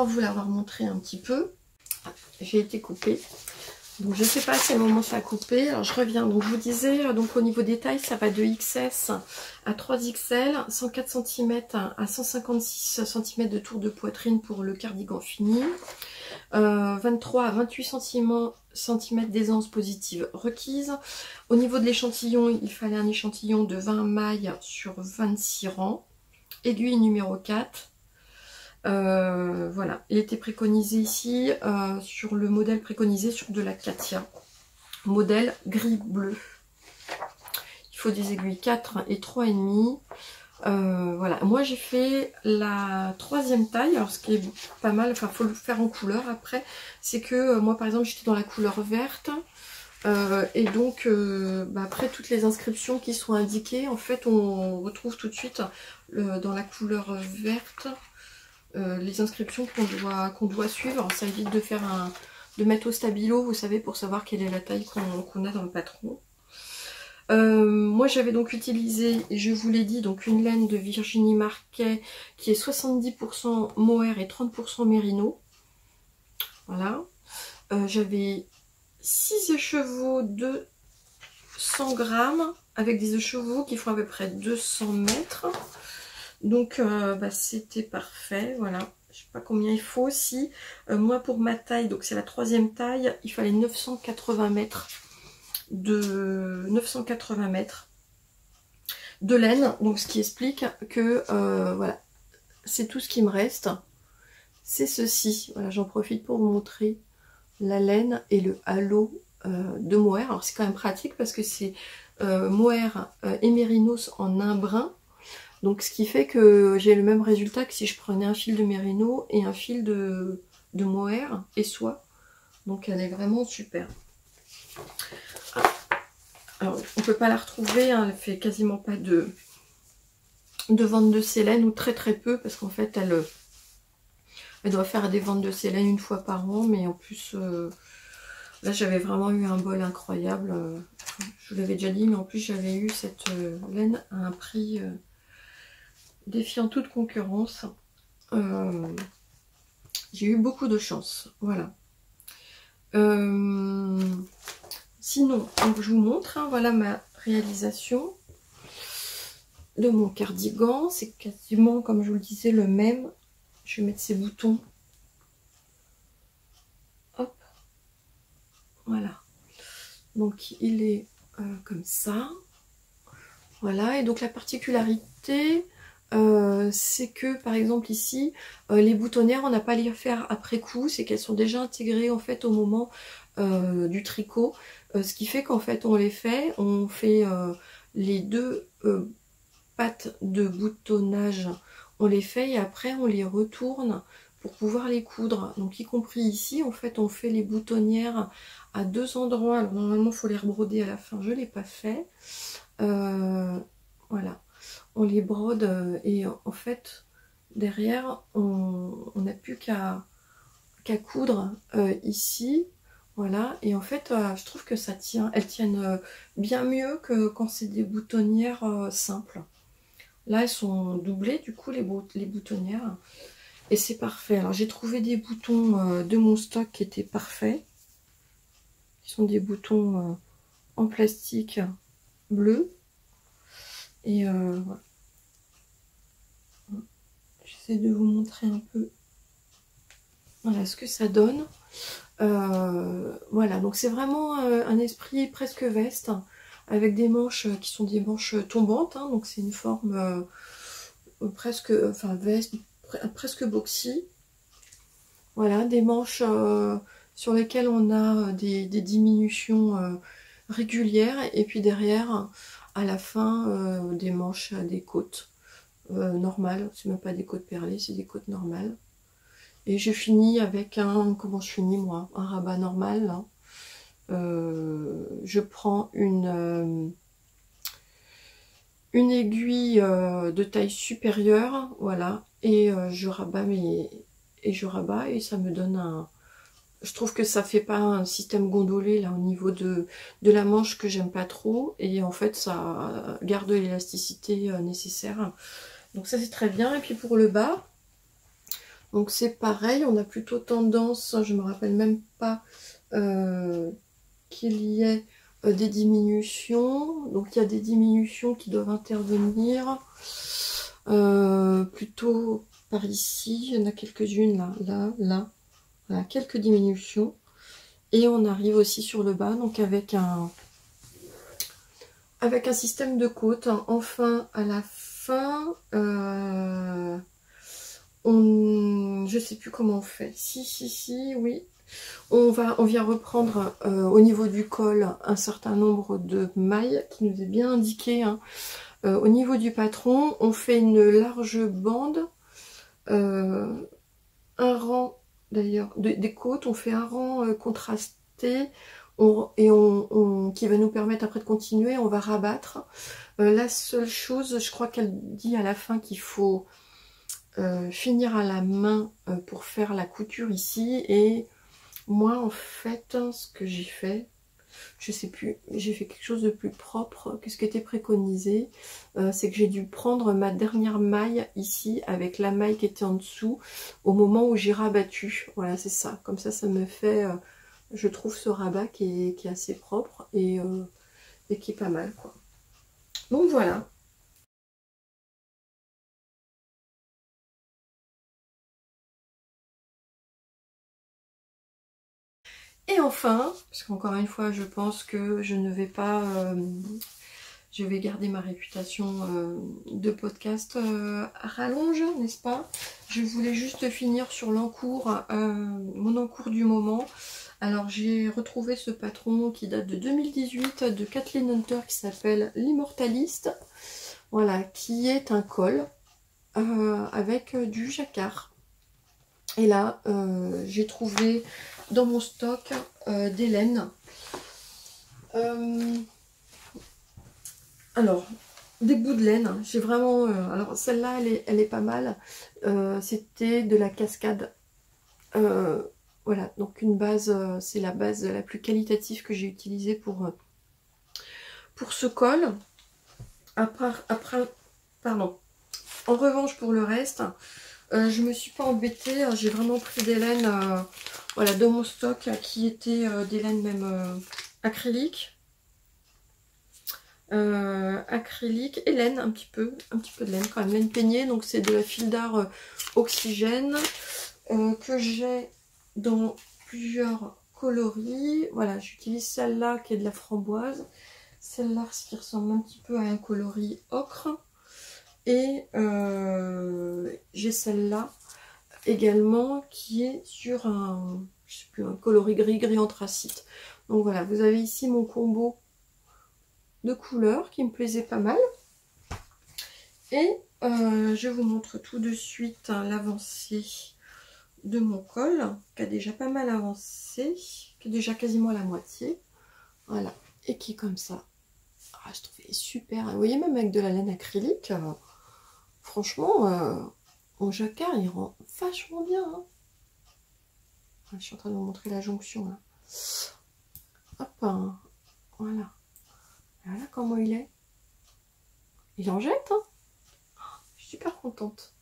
vous l'avoir montré un petit peu. J'ai été coupée. Donc, je ne sais pas à quel moment ça a coupé. Alors, je reviens. Donc, je vous disais, donc au niveau des tailles, ça va de XS à 3XL, 104 cm à 156 cm de tour de poitrine pour le cardigan fini. 23 à 28 cm d'aisance positive requise. Au niveau de l'échantillon, il fallait un échantillon de 20 mailles sur 26 rangs. Aiguille numéro 4. Voilà, il était préconisé ici sur le modèle préconisé sur de la Katia. Modèle gris-bleu. Il faut des aiguilles 4 et 3,5. Voilà, moi j'ai fait la 3e taille. Alors ce qui est pas mal, enfin faut le faire en couleur après, c'est que moi par exemple j'étais dans la couleur verte et donc après toutes les inscriptions qui sont indiquées, en fait on retrouve tout de suite dans la couleur verte les inscriptions qu'on doit suivre. Ça évite de mettre au stabilo, vous savez, pour savoir quelle est la taille qu'on a dans le patron. Moi j'avais donc utilisé, et je vous l'ai dit, donc une laine de Virginie Marquet qui est 70% mohair et 30% mérino. Voilà. J'avais 6 écheveaux de 100 grammes avec des écheveaux qui font à peu près 200 mètres. Donc c'était parfait, voilà. Je sais pas combien il faut aussi. Moi pour ma taille, donc c'est la 3e taille, il fallait 980 mètres de laine, donc ce qui explique que voilà, c'est tout ce qui me reste, c'est ceci. Voilà, j'en profite pour vous montrer la laine et le halo de mohair. Alors c'est quand même pratique parce que c'est mohair et mérinos en un brin, donc ce qui fait que j'ai le même résultat que si je prenais un fil de mérino et un fil de mohair et soie. Donc elle est vraiment super. Alors, on ne peut pas la retrouver, hein, elle fait quasiment pas de vente de sélène, ou très très peu, parce qu'en fait elle doit faire des ventes de sélène une fois par an, mais en plus là j'avais vraiment eu un bol incroyable. Je vous l'avais déjà dit, mais en plus j'avais eu cette laine à un prix défiant toute concurrence. J'ai eu beaucoup de chance, voilà. Sinon, donc je vous montre, hein, voilà ma réalisation de mon cardigan. C'est quasiment, comme je vous le disais, le même. Je vais mettre ces boutons. Hop. Voilà. Donc il est comme ça. Voilà. Et donc la particularité, c'est que par exemple ici, les boutonnières, on n'a pas à les faire après coup. C'est qu'elles sont déjà intégrées en fait au moment du tricot. Ce qui fait qu'en fait on fait les 2 pattes de boutonnage, on les fait et après on les retourne pour pouvoir les coudre. Donc y compris ici, en fait on fait les boutonnières à 2 endroits. Alors normalement il faut les rebroder à la fin, je ne l'ai pas fait. Voilà, on les brode et en fait derrière on n'a plus qu'à coudre ici. Voilà, et en fait je trouve que ça tient, elles tiennent bien mieux que quand c'est des boutonnières simples. Là, elles sont doublées, du coup, les boutonnières. Et c'est parfait. Alors, j'ai trouvé des boutons de mon stock qui étaient parfaits. Qui sont des boutons en plastique bleu. Et voilà. J'essaie de vous montrer un peu voilà ce que ça donne. Voilà, donc c'est vraiment un esprit presque veste, avec des manches qui sont des manches tombantes, hein, donc c'est une forme presque, enfin veste, presque boxy. Voilà, des manches sur lesquelles on a des diminutions régulières, et puis derrière, à la fin, des manches à des côtes normales, c'est même pas des côtes perlées, c'est des côtes normales. Et je finis avec un, comment je finis moi, un rabat normal. Là. Je prends une aiguille de taille supérieure, voilà, et je rabats et ça me donne un. Je trouve que ça fait pas un système gondolé là au niveau de la manche que j'aime pas trop, et en fait ça garde l'élasticité nécessaire. Donc ça c'est très bien. Et puis pour le bas. Donc c'est pareil, on a plutôt tendance, je me rappelle même pas qu'il y ait des diminutions. Donc il y a des diminutions qui doivent intervenir plutôt par ici. Il y en a quelques-unes là. Voilà, quelques diminutions. Et on arrive aussi sur le bas, donc avec un système de côte. Enfin, à la fin, je sais plus comment on fait. Si, oui. On vient reprendre au niveau du col un certain nombre de mailles qui nous est bien indiqué. Hein. Au niveau du patron, on fait une large bande, un rang d'ailleurs des côtes. On fait un rang contrasté qui va nous permettre après de continuer. On va rabattre. La seule chose, je crois qu'elle dit à la fin qu'il faut finir à la main pour faire la couture ici. Et moi en fait ce que j'ai fait, je sais plus, j'ai fait quelque chose de plus propre que ce qui était préconisé. C'est que j'ai dû prendre ma dernière maille ici avec la maille qui était en dessous au moment où j'ai rabattu. Voilà, c'est ça. Comme ça me fait je trouve ce rabat qui est assez propre et qui est pas mal quoi. Donc voilà. Et enfin, parce qu'encore une fois, je pense que je ne vais pas... je vais garder ma réputation de podcast à rallonge, n'est-ce pas? Je voulais juste finir sur l'encours, mon encours du moment. Alors j'ai retrouvé ce patron qui date de 2018 de Kathleen Hunter qui s'appelle l'Immortaliste. Voilà, qui est un col avec du jacquard. Et là, j'ai trouvé dans mon stock des laines. Alors, des bouts de laine. J'ai vraiment... alors, celle-là, elle est pas mal. C'était de la Cascade. Voilà, donc une base, c'est la base la plus qualitative que j'ai utilisée pour ce col. Pardon. En revanche, pour le reste... je me suis pas embêtée, j'ai vraiment pris des laines voilà, de mon stock qui étaient des laines même acryliques. Acrylique et laine un petit peu de laine quand même, laine peignée, donc c'est de la fil d'art oxygène que j'ai dans plusieurs coloris. Voilà, j'utilise celle-là qui est de la framboise, celle-là qui ressemble un petit peu à un coloris ocre. Et j'ai celle-là également qui est sur un, je sais plus, un coloris gris anthracite. Donc voilà, vous avez ici mon combo de couleurs qui me plaisait pas mal. Et je vous montre tout de suite l'avancée de mon col qui a déjà pas mal avancé, qui est déjà quasiment à la moitié. Voilà, et qui est comme ça. Ah, je trouvais super. Vous voyez, même avec de la laine acrylique, franchement, mon jacquard il rend vachement bien. Hein. Je suis en train de vous montrer la jonction là. Hop, hein. Voilà. Voilà comment il est. Il en jette, hein. super contente.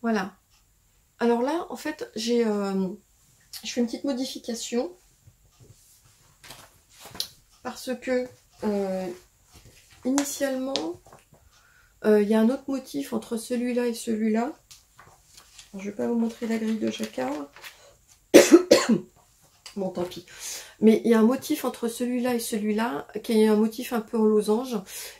Voilà. Alors là, en fait, je fais une petite modification. Parce que, initialement, il y a un autre motif entre celui-là et celui-là. Je ne vais pas vous montrer la grille de jacquard. Bon, tant pis. Mais il y a un motif entre celui-là et celui-là, qui est un motif un peu en losange.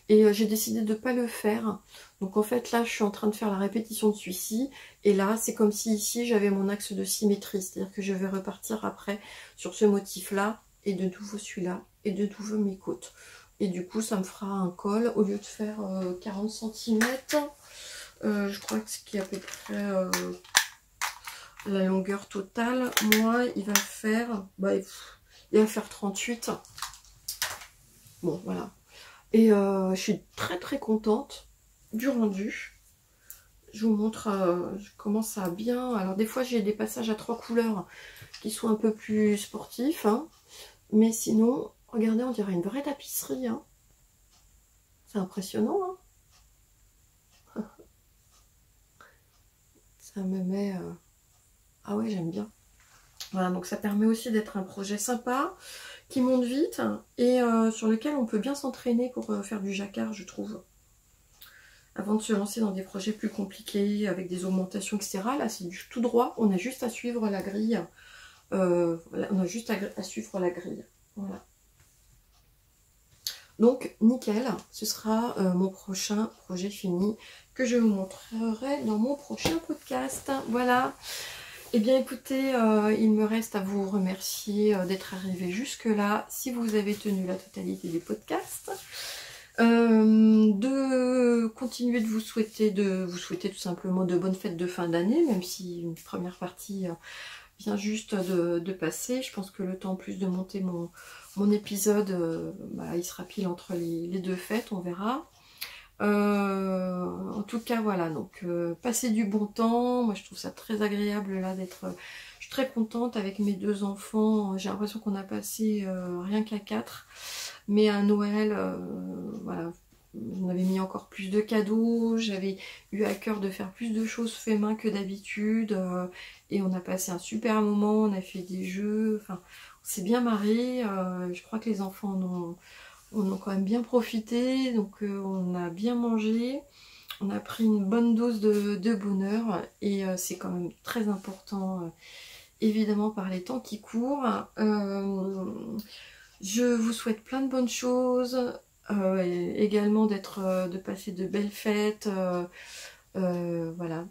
Et j'ai décidé de ne pas le faire. Donc en fait, là, je suis en train de faire la répétition de celui-ci. Et là, c'est comme si ici, j'avais mon axe de symétrie. C'est-à-dire que je vais repartir après sur ce motif-là. Et de nouveau celui-là. Et de nouveau mes côtes. Et du coup, ça me fera un col. Au lieu de faire 40 cm, je crois que ce qui est à peu près... la longueur totale, moi, il va faire 38. Bon, voilà. Et je suis très très contente du rendu. Je vous montre comment ça a bien. Alors des fois, j'ai des passages à 3 couleurs qui sont un peu plus sportifs. Hein. Mais sinon, regardez, on dirait une vraie tapisserie. Hein. C'est impressionnant. Hein. Ça me met... Ah ouais, j'aime bien. Voilà, donc ça permet aussi d'être un projet sympa, qui monte vite, et sur lequel on peut bien s'entraîner pour faire du jacquard, je trouve. Avant de se lancer dans des projets plus compliqués, avec des augmentations, etc. Là, c'est du tout droit, on a juste à suivre la grille. Voilà, on a juste à suivre la grille. Voilà. Donc, nickel, ce sera mon prochain projet fini, que je vous montrerai dans mon prochain podcast. Voilà. Eh bien écoutez, il me reste à vous remercier d'être arrivé jusque-là, si vous avez tenu la totalité des podcasts. De continuer de vous souhaiter tout simplement de bonnes fêtes de fin d'année, même si une première partie vient juste de passer. Je pense que le temps plus de monter mon épisode, il sera pile entre les deux fêtes, on verra. En tout cas voilà, donc passer du bon temps, moi je trouve ça très agréable là d'être, je suis très contente avec mes 2 enfants, j'ai l'impression qu'on a passé rien qu'à 4, mais à Noël, voilà, on avait mis encore plus de cadeaux, j'avais eu à cœur de faire plus de choses fait main que d'habitude, et on a passé un super moment, on a fait des jeux, enfin on s'est bien marré, je crois que les enfants on a quand même bien profité, donc on a bien mangé, on a pris une bonne dose de bonheur, et c'est quand même très important, évidemment par les temps qui courent. Je vous souhaite plein de bonnes choses, également de passer de belles fêtes, voilà,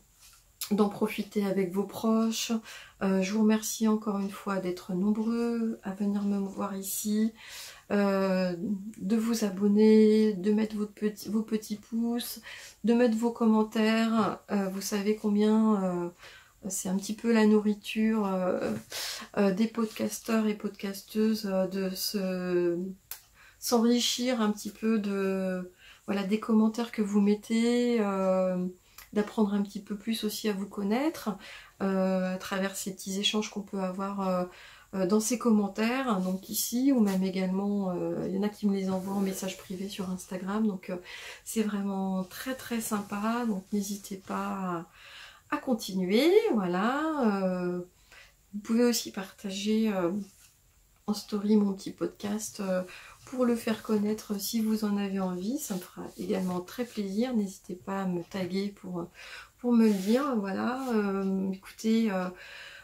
d'en profiter avec vos proches. Je vous remercie encore une fois d'être nombreux à venir me voir ici. De vous abonner, de mettre vos petits pouces, de mettre vos commentaires. Vous savez combien c'est un petit peu la nourriture des podcasteurs et podcasteuses, de s'enrichir un petit peu des commentaires que vous mettez, d'apprendre un petit peu plus aussi à vous connaître à travers ces petits échanges qu'on peut avoir dans ces commentaires, donc ici, ou même également, il y en a qui me les envoient en message privé sur Instagram, donc c'est vraiment très très sympa, donc n'hésitez pas à continuer, voilà. Vous pouvez aussi partager en story mon petit podcast pour le faire connaître si vous en avez envie, ça me fera également très plaisir, n'hésitez pas à me taguer pour me le dire, voilà. Écoutez,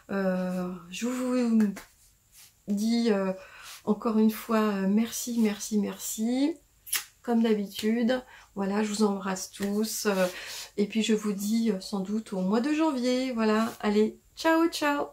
je vous dis encore une fois merci, comme d'habitude. Voilà, je vous embrasse tous, et puis je vous dis sans doute au mois de janvier. Voilà, allez, ciao ciao.